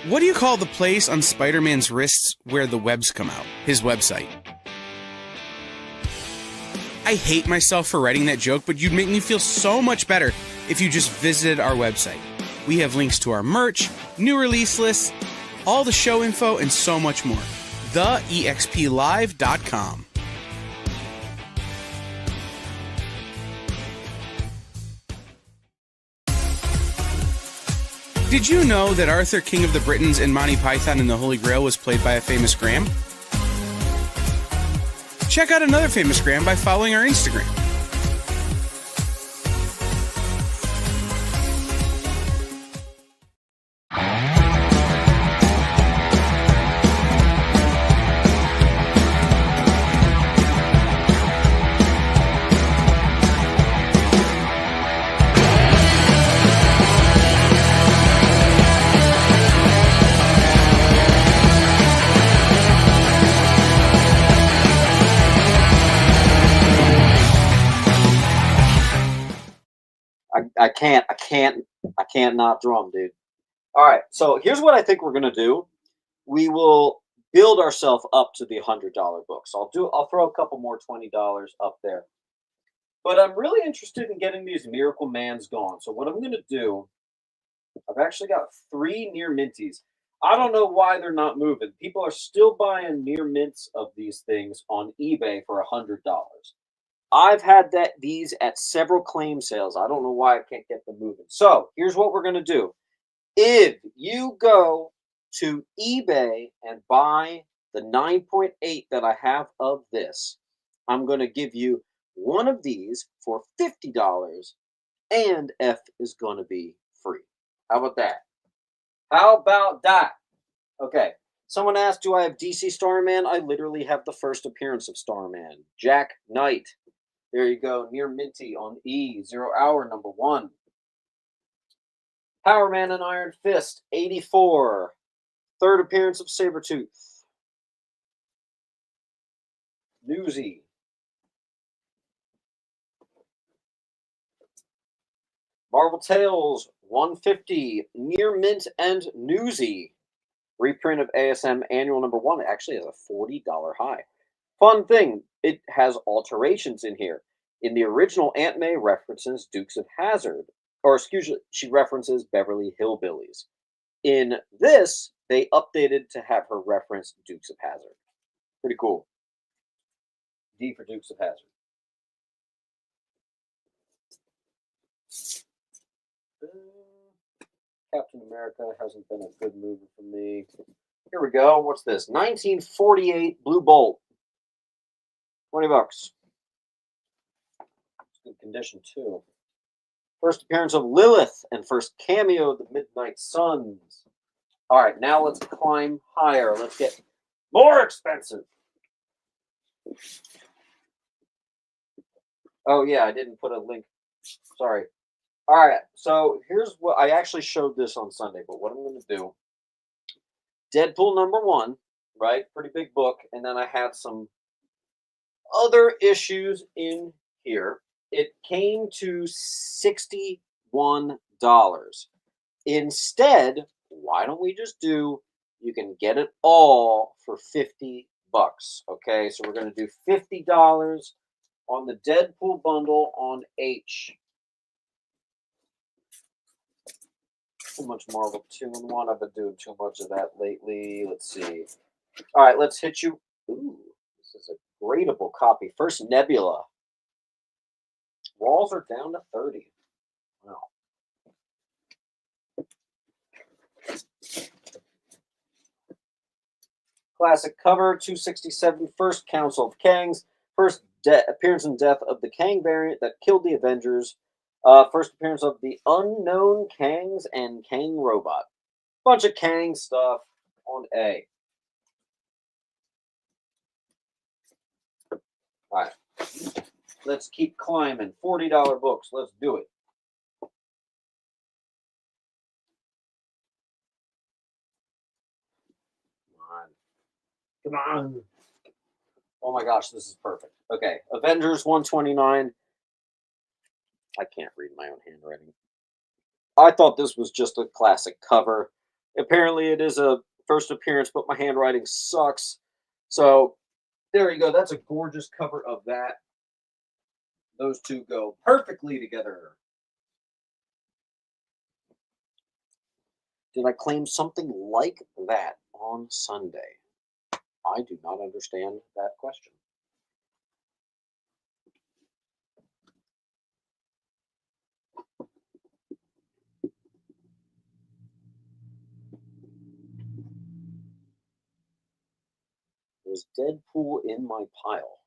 What do you call the place on Spider-Man's wrists where the webs come out? His website. I hate myself for writing that joke, but you'd make me feel so much better if you just visited our website. We have links to our merch, new release lists, all the show info, and so much more. TheEXPLive.com. Did you know that Arthur, King of the Britons in Monty Python and the Holy Grail was played by a famous Graham? Check out another famous Graham by following our Instagram. I can't not drum, dude. All right, so here's what I think we're gonna do. We will build ourselves up to the $100 books. I'll throw a couple more $20 up there. But I'm really interested in getting these Miracle Mans going. So what I'm gonna do, I've actually got 3 near minties. I don't know why they're not moving. People are still buying near mints of these things on eBay for $100. I've had these at several claim sales. I don't know why I can't get them moving. So here's what we're going to do. If you go to eBay and buy the 9.8 that I have of this, I'm going to give you one of these for $50, and F is going to be free. How about that? How about that? Okay. Someone asked, do I have DC Starman? I literally have the first appearance of Starman. Jack Knight. There you go. Near Minty on E. 0 Hour number 1. Power Man and Iron Fist. 84. Third appearance of Sabretooth. Newsy. Marvel Tales. 150. Near Mint and Newsy. Reprint of ASM Annual number 1. It actually has a $40 high. Fun thing, it has alterations in here. In the original, Aunt May references Dukes of Hazzard, or excuse me, she references Beverly Hillbillies. In this, they updated to have her reference Dukes of Hazzard. Pretty cool. D for Dukes of Hazzard. Captain America hasn't been a good movie for me. Here we go. What's this? 1948 Blue Bolt. $20. It's good condition, too. First appearance of Lilith and first cameo of the Midnight Suns. All right, now let's climb higher. Let's get more expensive. Oh, yeah, I didn't put a link. Sorry. All right, so here's what I actually showed this on Sunday, but what I'm going to do. Deadpool number 1, right? Pretty big book. And then I have some other issues in here. It came to $61. Instead, why don't we just do, you can get it all for $50. Okay, so we're going to do $50 on the Deadpool bundle on H. Too much Marvel 2-in-1. I've been doing too much of that lately. Let's see. All right, let's hit you. Ooh, this is a gradable copy. First Nebula. Walls are down to 30. Wow. Classic cover, 267. First Council of Kangs. First appearance and death of the Kang variant that killed the Avengers. First appearance of the Unknown Kangs and Kang Robot. Bunch of Kang stuff on A. All right. Let's keep climbing. $40 books. Let's do it. Come on. Oh my gosh, this is perfect. Okay. Avengers 129. I can't read my own handwriting. I thought this was just a classic cover. Apparently it is a first appearance, but my handwriting sucks. So there you go. That's a gorgeous cover of that. Those two go perfectly together. Did I claim something like that on Sunday? I do not understand that question. Was Deadpool in my pile?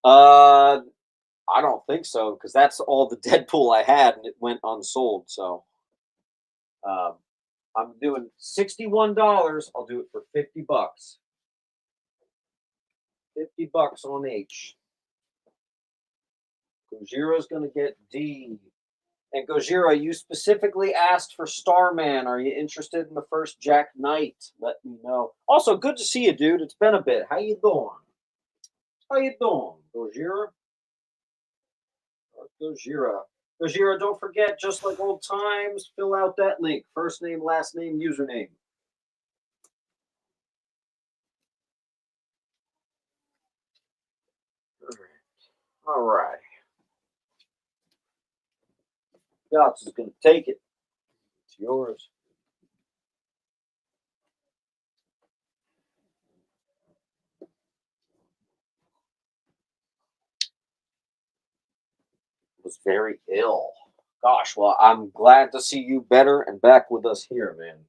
I don't think so, because that's all the Deadpool I had, and it went unsold. So, I'm doing $61. I'll do it for $50. $50 on H. Gojiro's going to get D. And Gojira, you specifically asked for Starman. Are you interested in the first Jack Knight? Let me know. Also, good to see you, dude. It's been a bit. How you doing? How you doing, Gojira? Gojira. Gojira, don't forget, just like old times, fill out that link. First name, last name, username. All right. Dots is going to take it. It's yours. Was very ill. Gosh, well, I'm glad to see you better and back with us here, man.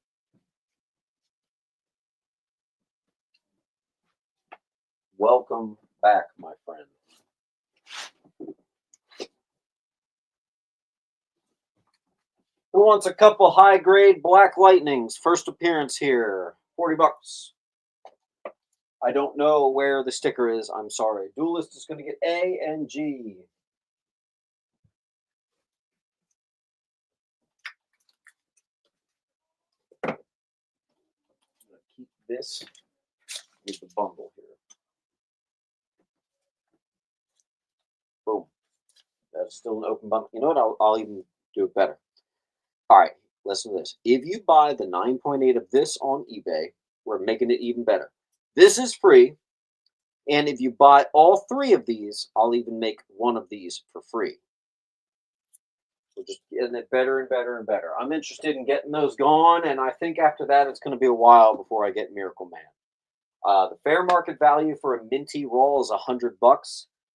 Welcome back, my friend. Who wants a couple high-grade Black Lightnings? First appearance here. $40. I don't know where the sticker is. I'm sorry. Duelist is going to get A and G. I'm going to keep this with the bundle here. Boom. That's still an open bundle. You know what? I'll even do it better. All right, listen to this. If you buy the 9.8 of this on eBay, we're making it even better. This is free. And if you buy all 3 of these, I'll even make one of these for free. We're just getting it better and better and better. I'm interested in getting those going, and I think after that, it's going to be a while before I get Miracle Man. The fair market value for a minty roll is $100.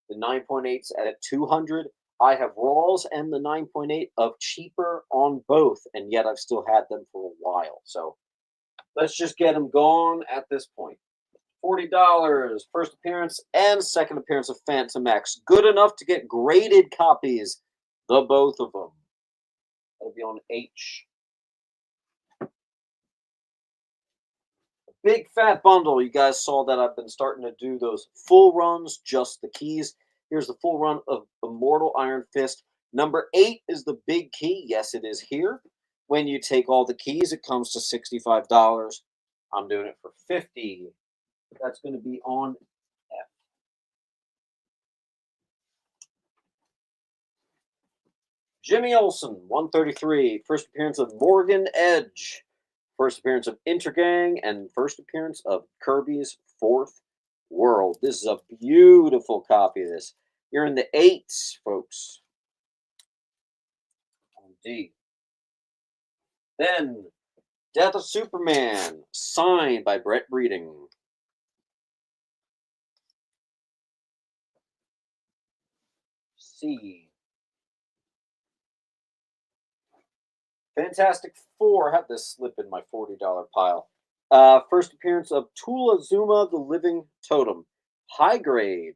The 9.8's at 200. I have rolls and the 9.8 of cheaper on both, and yet I've still had them for a while. So let's just get them going at this point. $40. First appearance and second appearance of Phantom X. Good enough to get graded copies. The both of them. That'll be on H. Big fat bundle. You guys saw that I've been starting to do those full runs, just the keys. Here's the full run of Immortal Iron Fist. Number 8 is the big key. Yes, it is here. When you take all the keys, it comes to $65. I'm doing it for $50. That's going to be on F. Jimmy Olsen, 133. First appearance of Morgan Edge. First appearance of Intergang, and first appearance of Kirby's Fourth World. This is a beautiful copy of this. You're in the 8s, folks. On D. Then, Death of Superman, signed by Brett Breeding. C. Fantastic Four. I have this slip in my $40 pile. First appearance of Tula Zuma, the Living Totem. High grade.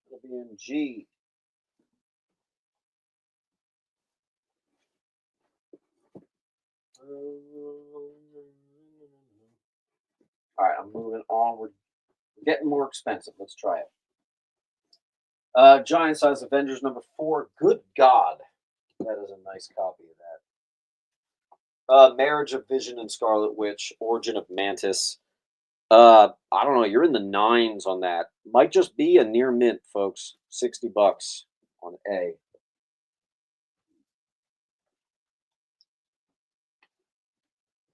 It'll be in G. All right, I'm moving on. We're getting more expensive. Let's try it. Giant Size Avengers number 4. Good God. That is a nice copy of that. Marriage of Vision and Scarlet Witch. Origin of Mantis. I don't know. You're in the 9s on that. Might just be a near mint, folks. $60 on A.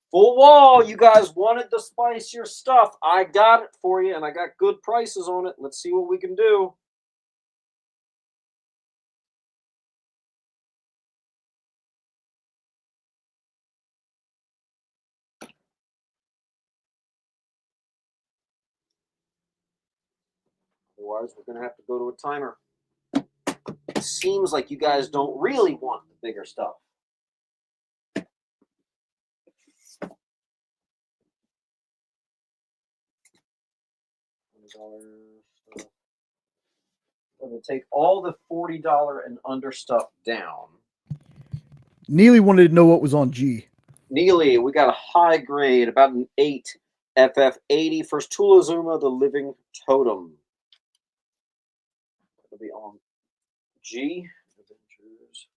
Full wall. You guys wanted to spice your stuff. I got it for you, and I got good prices on it. Let's see what we can do. Otherwise, we're going to have to go to a timer. It seems like you guys don't really want the bigger stuff. stuff. I'm going to take all the $40 and under stuff down. Neely wanted to know what was on G. Neely, we got a high grade, about an 8. FF80 for Tulazuma, the Living Totem. It'll be on G. Adventures.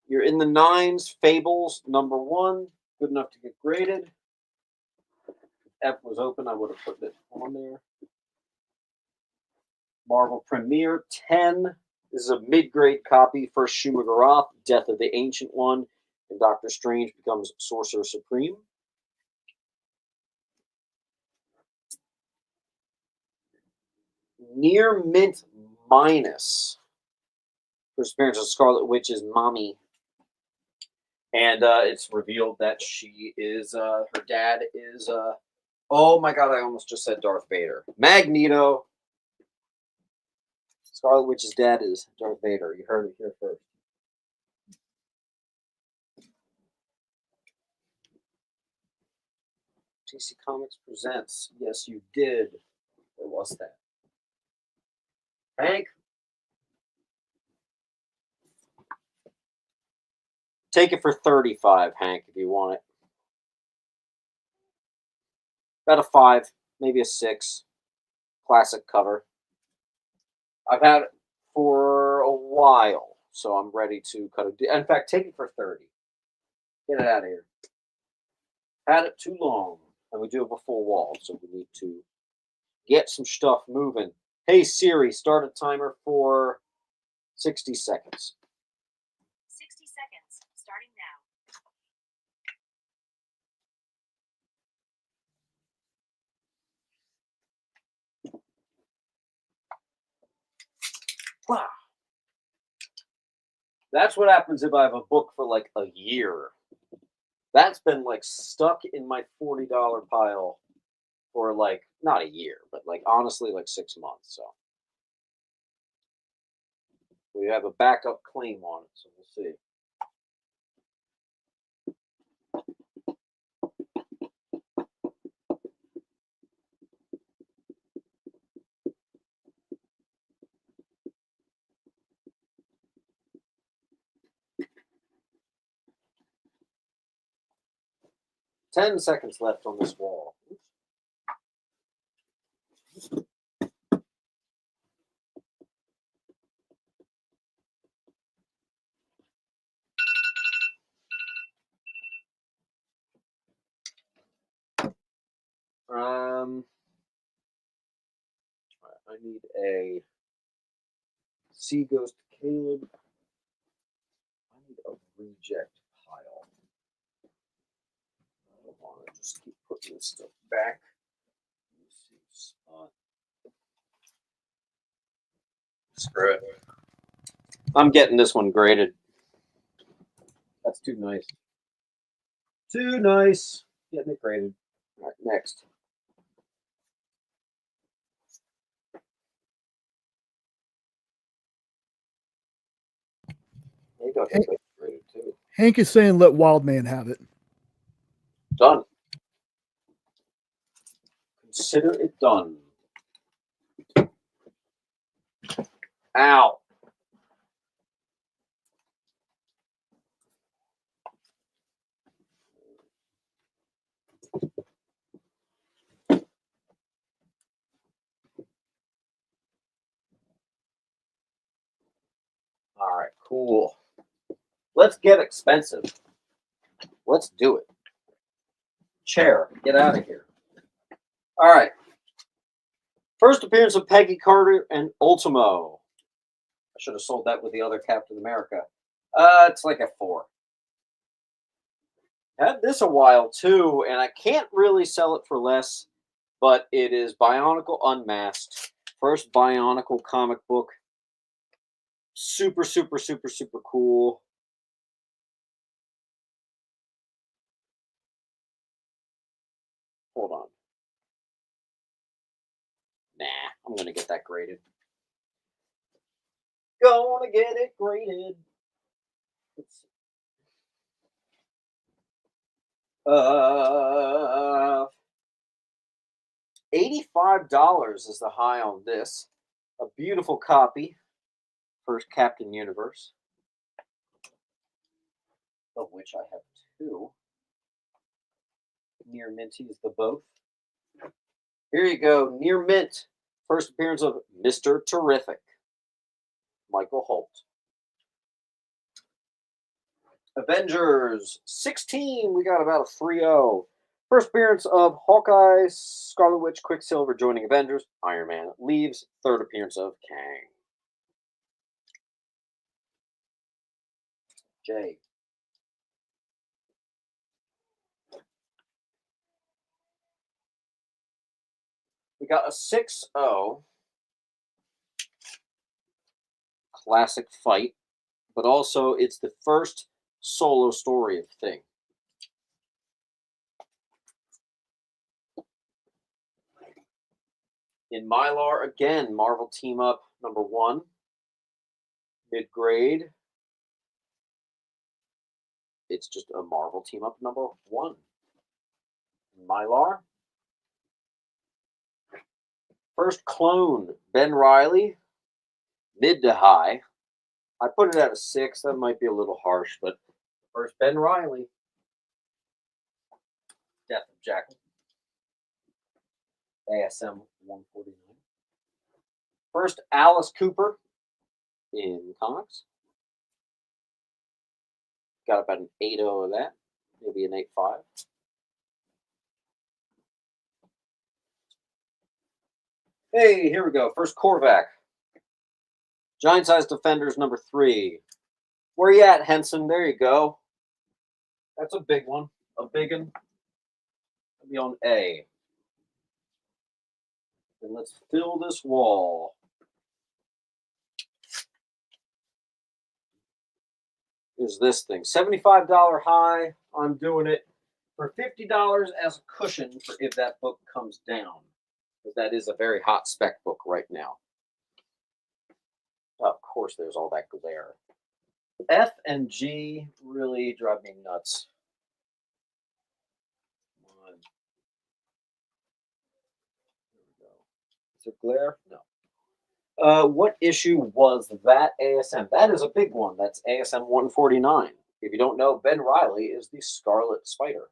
You're in the 9s. Fables, number 1. Good enough to get graded. If F was open, I would have put it on there. Marvel Premiere, 10. This is a mid-grade copy. First Shumagaroth, Death of the Ancient One, and Doctor Strange becomes Sorcerer Supreme. Near mint minus. First appearance of Scarlet Witch's mommy. And it's revealed that she is, her dad is, oh my god, I almost just said Darth Vader. Magneto. Scarlet Witch's dad is Darth Vader. You heard it here first. DC Comics presents. Yes, you did. Where was that? Hank? Take it for 35, Hank, if you want it. About a 5, maybe a 6. Classic cover. I've had it for a while, so I'm ready to cut it. In fact, take it for 30. Get it out of here. Had it too long, and we do have a full wall, so we need to get some stuff moving. Hey Siri, start a timer for 60 seconds. 60 seconds, starting now. Wow. That's what happens if I have a book for like a year. That's been like stuck in my $40 pile for like, not a year, but like honestly like 6 months. So we have a backup claim on it, so we'll see. Ten seconds left on this wall. I need a Sea Ghost Caleb. I need a reject pile. I don't want to just keep putting this stuff back. Screw it. I'm getting this one graded. That's too nice. Too nice. Getting it graded. All right, next. Maybe I'll get that graded too. Hank is saying let Wildman have it. Done. Consider it done. Ow. All right, cool. Let's get expensive. Let's do it. Chair, get out of here. All right. First appearance of Peggy Carter and Ultimo. I should have sold that with the other Captain America. It's like a 4. Had this a while too, and I can't really sell it for less, but it is Bionicle Unmasked. First Bionicle comic book. Super, super, super, super cool. Hold on. I'm going to get that graded. Gonna get it graded. Let's see. $85 is the high on this. A beautiful copy. First Captain Universe. Of which I have two. Near Minties, the both. Here you go. Near Mint. First appearance of Mr. Terrific. Michael Holt. Avengers 16. We got about a 3-0. First appearance of Hawkeye, Scarlet Witch, Quicksilver joining Avengers. Iron Man leaves. Third appearance of Kang. J. We got a 6-0. Classic fight. But also, it's the first solo story of Thing. In Mylar, again, Marvel Team Up number 1. Mid-grade. It's just a Marvel Team Up number 1. In Mylar. First clone, Ben Reilly. Mid to high. I put it at a 6. That might be a little harsh, but first Ben Reilly. Death of Jackal. ASM 149. First Alice Cooper in comics. Got about an 8-0 of that. Maybe an 8-5. Hey, here we go. First Korvac. Giant Size Defenders number 3. Where you at, Henson? There you go. That's a big one. A big one. It'll be on A. And let's fill this wall. Is this thing. $75 high. I'm doing it for $50 as a cushion for if that book comes down. Because that is a very hot spec book right now. Of course, there's all that glare. F and G really drive me nuts. Come on. There we go. Is it glare? No. What issue was that ASM? That is a big one. That's ASM 149. If you don't know, Ben Reilly is the Scarlet Spider.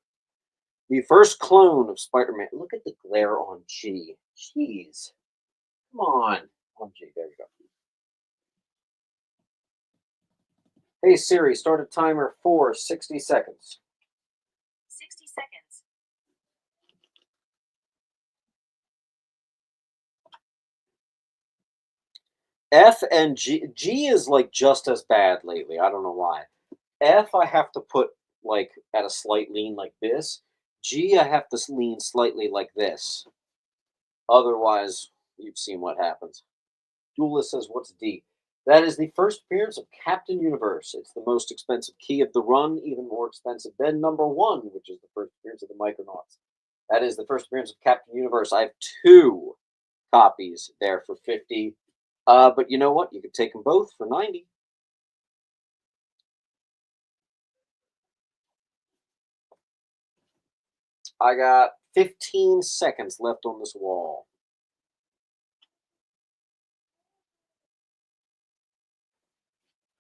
The first clone of Spider-Man. Look at the glare on G. Jeez. Come on. On G. There you go. Hey Siri, start a timer for 60 seconds. 60 seconds. F and G. G is like just as bad lately. I don't know why. F I have to put like at a slight lean like this. G I have to lean slightly like this. Otherwise, you've seen what happens. Duelist says, what's D? That is the first appearance of Captain Universe. It's the most expensive key of the run, even more expensive than number 1, which is the first appearance of the Micronauts. That is the first appearance of Captain Universe. I have 2 copies there for 50. But you know what? You could take them both for 90. I got 15 seconds left on this wall.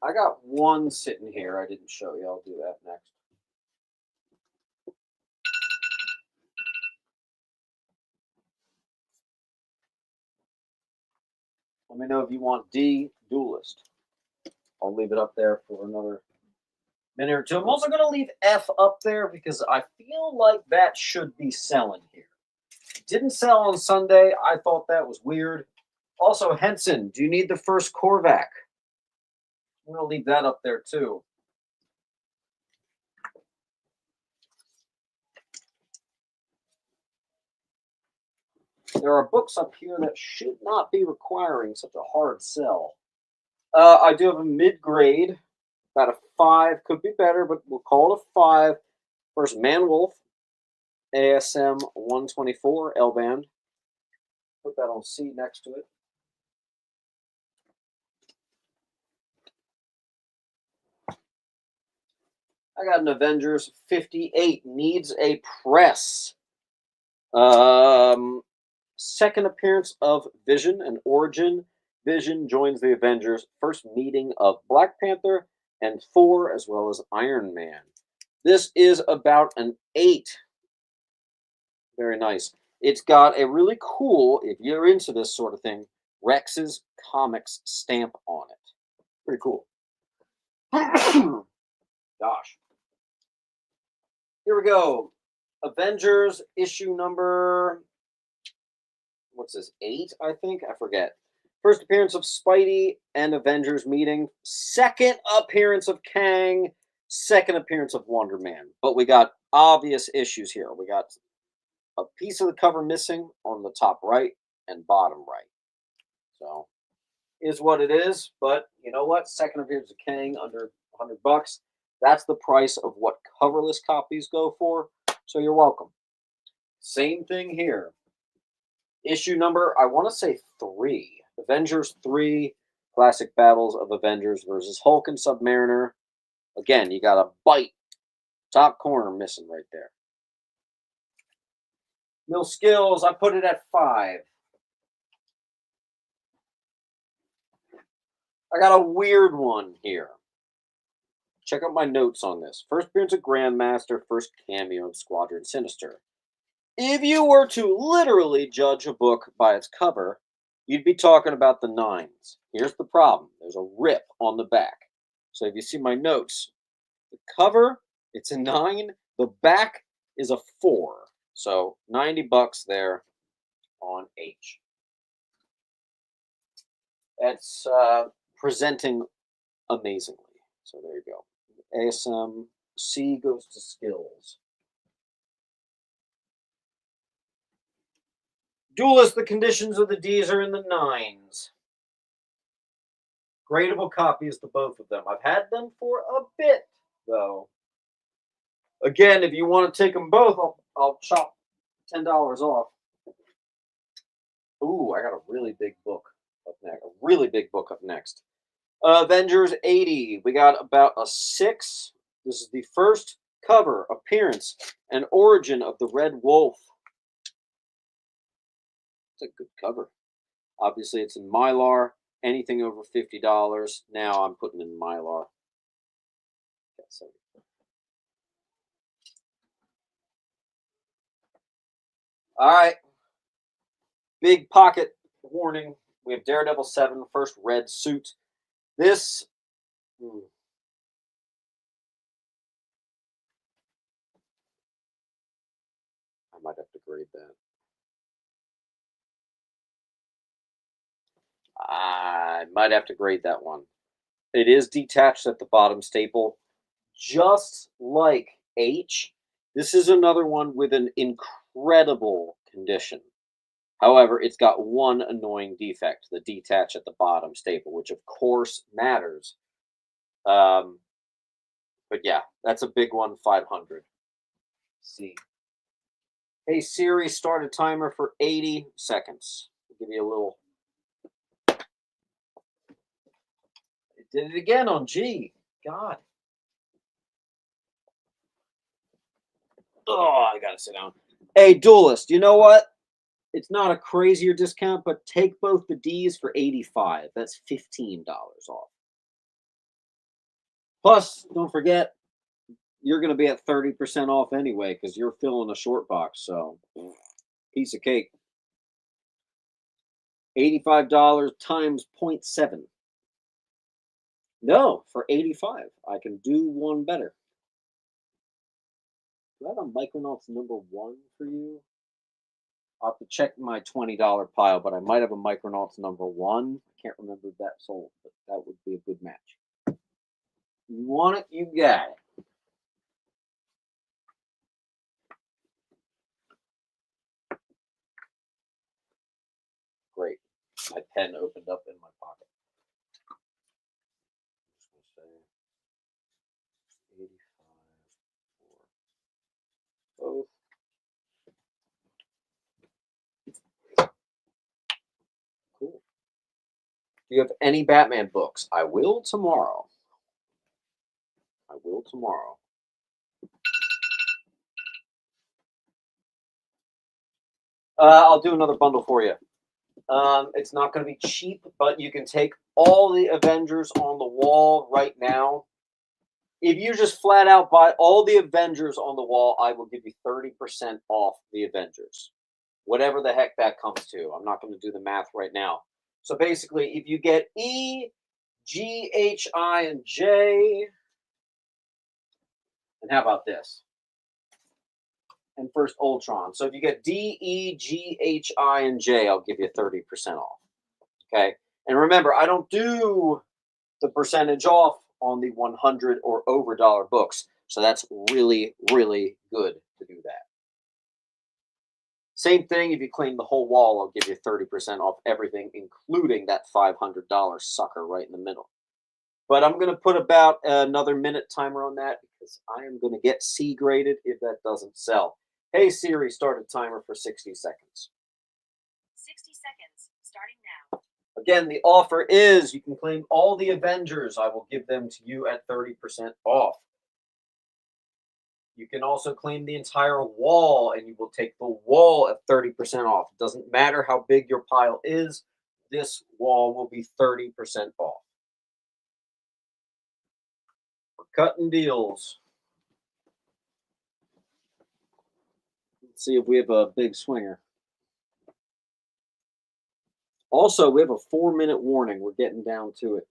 I got one sitting here I didn't show you. I'll do that next. Let me know if you want D, Duelist. I'll leave it up there for another minute or two. I'm also going to leave F up there because I feel like that should be selling here. It didn't sell on Sunday. I thought that was weird. Also, Henson, do you need the first Korvac? I'm going to leave that up there too. There are books up here that should not be requiring such a hard sell. I do have a mid-grade, about a 5. Could be better, but we'll call it a 5. First Man Wolf, ASM 124, L-Band. Put that on C next to it. I got an Avengers 58 needs a press. Second appearance of Vision and Origin. Vision joins the Avengers. First meeting of Black Panther and Thor, as well as Iron Man. This is about an 8. Very nice. It's got a really cool, if you're into this sort of thing, Rex's Comics stamp on it. Pretty cool. Gosh. Here we go. Avengers issue number, what's this, 8, I think? I forget. First appearance of Spidey and Avengers meeting. Second appearance of Kang. Second appearance of Wonder Man. But we got obvious issues here. We got a piece of the cover missing on the top right and bottom right. So, is what it is. But you know what? Second appearance of Kang under $100. That's the price of what coverless copies go for. So you're welcome. Same thing here. Issue number, I want to say 3. Avengers 3, Classic Battles of Avengers versus Hulk and Submariner. Again, you got a bite. Top corner missing right there. Mill Skills, I put it at 5. I got a weird one here. Check out my notes on this. First appearance of Grandmaster, first cameo of Squadron Sinister. If you were to literally judge a book by its cover, you'd be talking about the 9s. Here's the problem. There's a rip on the back. So if you see my notes, the cover, it's a 9. The back is a 4. So $90 there on H. That's presenting amazingly. So there you go. ASM C goes to skills. Duelist, the conditions of the Ds are in the 9s. Gradable copies to both of them. I've had them for a bit, though. Again, if you want to take them both, I'll chop $10 off. Ooh, I got a really big book up next. A really big book up next. Avengers 80. We got about a 6. This is the first cover, appearance, and origin of the Red Wolf. It's a good cover. Obviously, it's in Mylar. Anything over $50. Now I'm putting in Mylar. All right. Big pocket warning. We have Daredevil 7, first red suit. This. I might have to grade that. I might have to grade that one. It is detached at the bottom staple, just like H. This is another one with an incredible condition. However, it's got one annoying defect, the detach at the bottom staple, which of course matters. But yeah, that's a big one, 500. See. Hey Siri, start a timer for 80 seconds. I'll give you a little. It did it again on G. God. Oh, I gotta sit down. Hey, Duelist, you know what? It's not a crazier discount, but take both the Ds for $85. That's $15 off. Plus, don't forget, you're going to be at 30% off anyway because you're filling a short box. So, piece of cake. $85 times 0.7. No, for $85. I can do one better. Do I have a Micronauts number 1 for you? I'll have to check my $20 pile, but I might have a Micronauts number 1. I can't remember if that sold, but that would be a good match. You want it, you got it. Great. My pen opened up in my pocket. $85 for both. Do you have any Batman books? I will tomorrow. I will tomorrow. I'll do another bundle for you. It's not going to be cheap, but you can take all the Avengers on the wall right now. If you just flat out buy all the Avengers on the wall, I will give you 30% off the Avengers. Whatever the heck that comes to. I'm not going to do the math right now. So basically, if you get E, G, H, I, and J, and how about this? And first Ultron. So if you get D, E, G, H, I, and J, I'll give you 30% off. Okay? And remember, I don't do the percentage off on the 100 or over dollar books. So that's really, really good to do that. Same thing, if you claim the whole wall, I'll give you 30% off everything, including that $500 sucker right in the middle. But I'm going to put about another minute timer on that because I am going to get C graded if that doesn't sell. Hey Siri, start a timer for 60 seconds. 60 seconds, starting now. Again, the offer is you can claim all the Avengers. I will give them to you at 30% off. You can also claim the entire wall, and you will take the wall at 30% off. It doesn't matter how big your pile is. This wall will be 30% off. We're cutting deals. Let's see if we have a big swinger. Also, we have a 4-minute warning. We're getting down to it.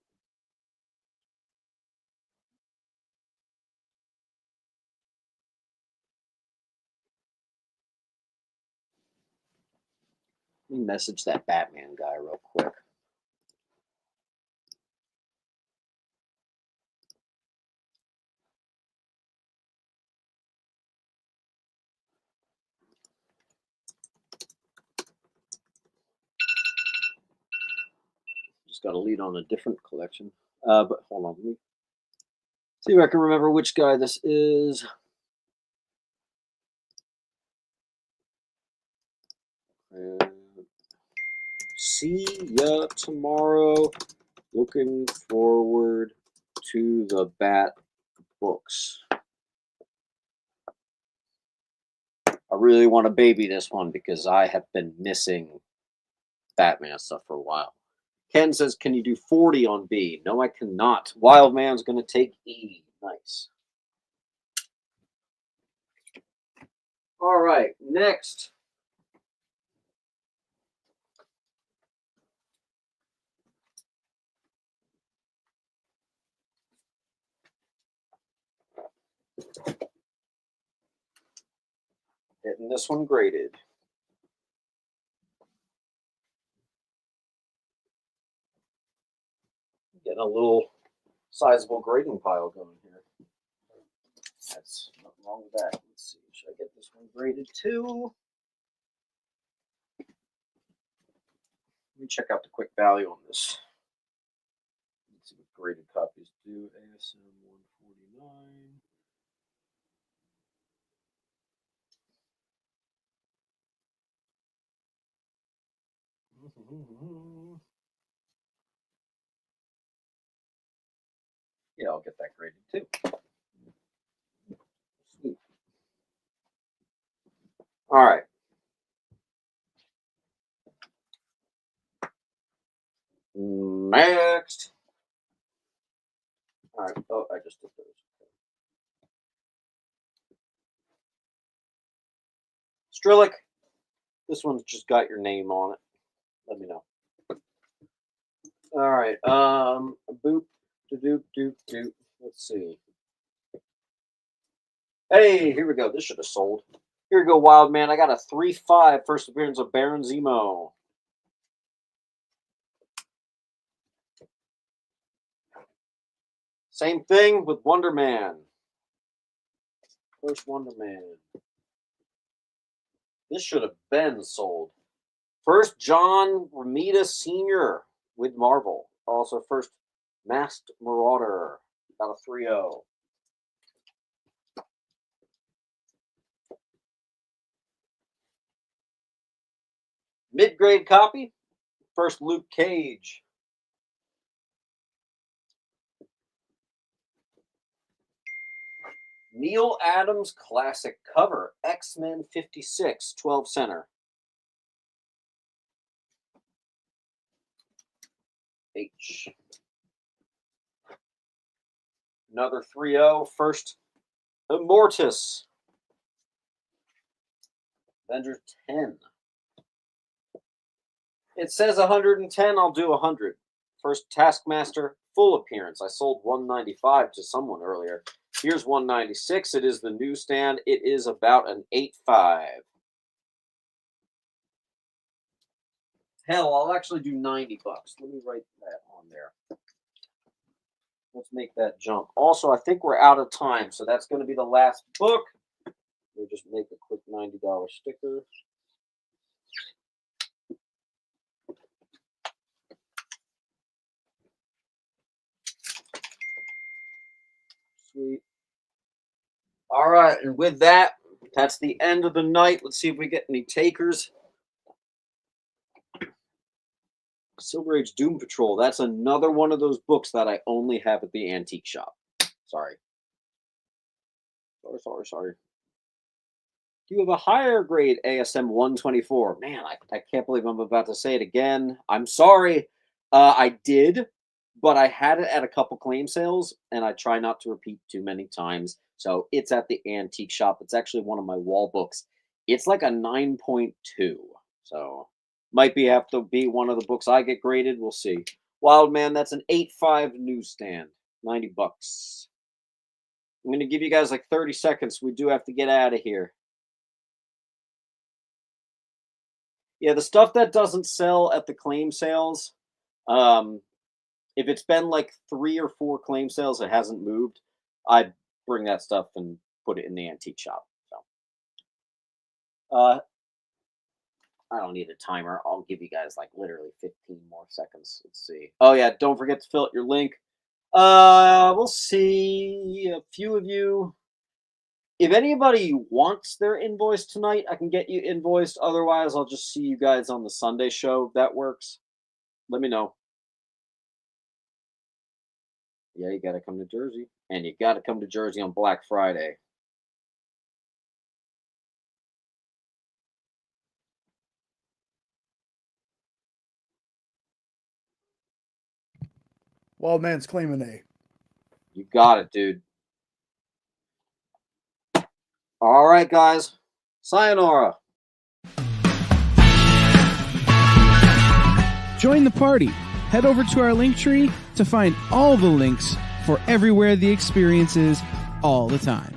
Let me message that Batman guy real quick. Just got a lead on a different collection. But hold on. Let me see if I can remember which guy this is. See ya tomorrow. Looking forward to the Bat books. I really want to baby this one because I have been missing Batman stuff for a while. Ken says, can you do 40 on B? No, I cannot. Wild Man's going to take E. Nice. All right, next. Getting this one graded. Getting a little sizable grading pile going here. That's nothing wrong with that. Let's see. Should I get this one graded too? Let me check out the quick value on this. Let's see what graded copies do. ASM 149. Yeah, I'll get that graded too. Sweet. All right. Next. All right. Oh, I just did those. Strillick. This one's just got your name on it. Let me know. All right. Boop. Doop. Doop. Doop. Let's see. Hey, here we go. This should have sold. Here we go, Wild Man. I got a 3-5 first appearance of Baron Zemo. Same thing with Wonder Man. First Wonder Man. This should have been sold. First John Romita Sr. with Marvel. Also first Masked Marauder. Got a 3-0. Mid-grade copy. First Luke Cage. Neil Adams classic cover, X-Men 56, 12 center. H. Another 3-0, first Immortus. Avengers 10. It says 110, I'll do 100. First Taskmaster, full appearance. I sold 195 to someone earlier. Here's 196. It is the newsstand. It is about an 8.5. Hell, I'll actually do 90 bucks. Let me write that on there. Let's make that jump. Also, I think we're out of time, so that's going to be the last book. We'll just make a quick $90 sticker. Sweet. All right, and with that, that's the end of the night. Let's see if we get any takers. Silver Age Doom Patrol. That's another one of those books that I only have at the antique shop. Sorry. Sorry. Do you have a higher grade ASM 124? Man, I can't believe I'm about to say it again. I'm sorry. I did, but I had it at a couple claim sales, and I try not to repeat too many times. So it's at the antique shop. It's actually one of my wall books. It's like a 9.2. So might have to be one of the books I get graded. We'll see. Wild Man, that's an 8.5 newsstand. 90 bucks. I'm going to give you guys like 30 seconds. We do have to get out of here. Yeah, the stuff that doesn't sell at the claim sales, if it's been like 3 or 4 claim sales, it hasn't moved, I bring that stuff and put it in the antique shop. So, I don't need a timer. I'll give you guys like literally 15 more seconds. Let's see. Oh yeah, don't forget to fill out your link. We'll see a few of you. If anybody wants their invoice tonight, I can get you invoiced. Otherwise, I'll just see you guys on the Sunday show if that works. Let me know. Yeah, you got to come to Jersey. And you got to come to Jersey on Black Friday. Wild Man's claiming A. You got it, dude. All right, guys. Sayonara. Join the party. Head over to our link tree to find all the links for everywhere the experience is all the time.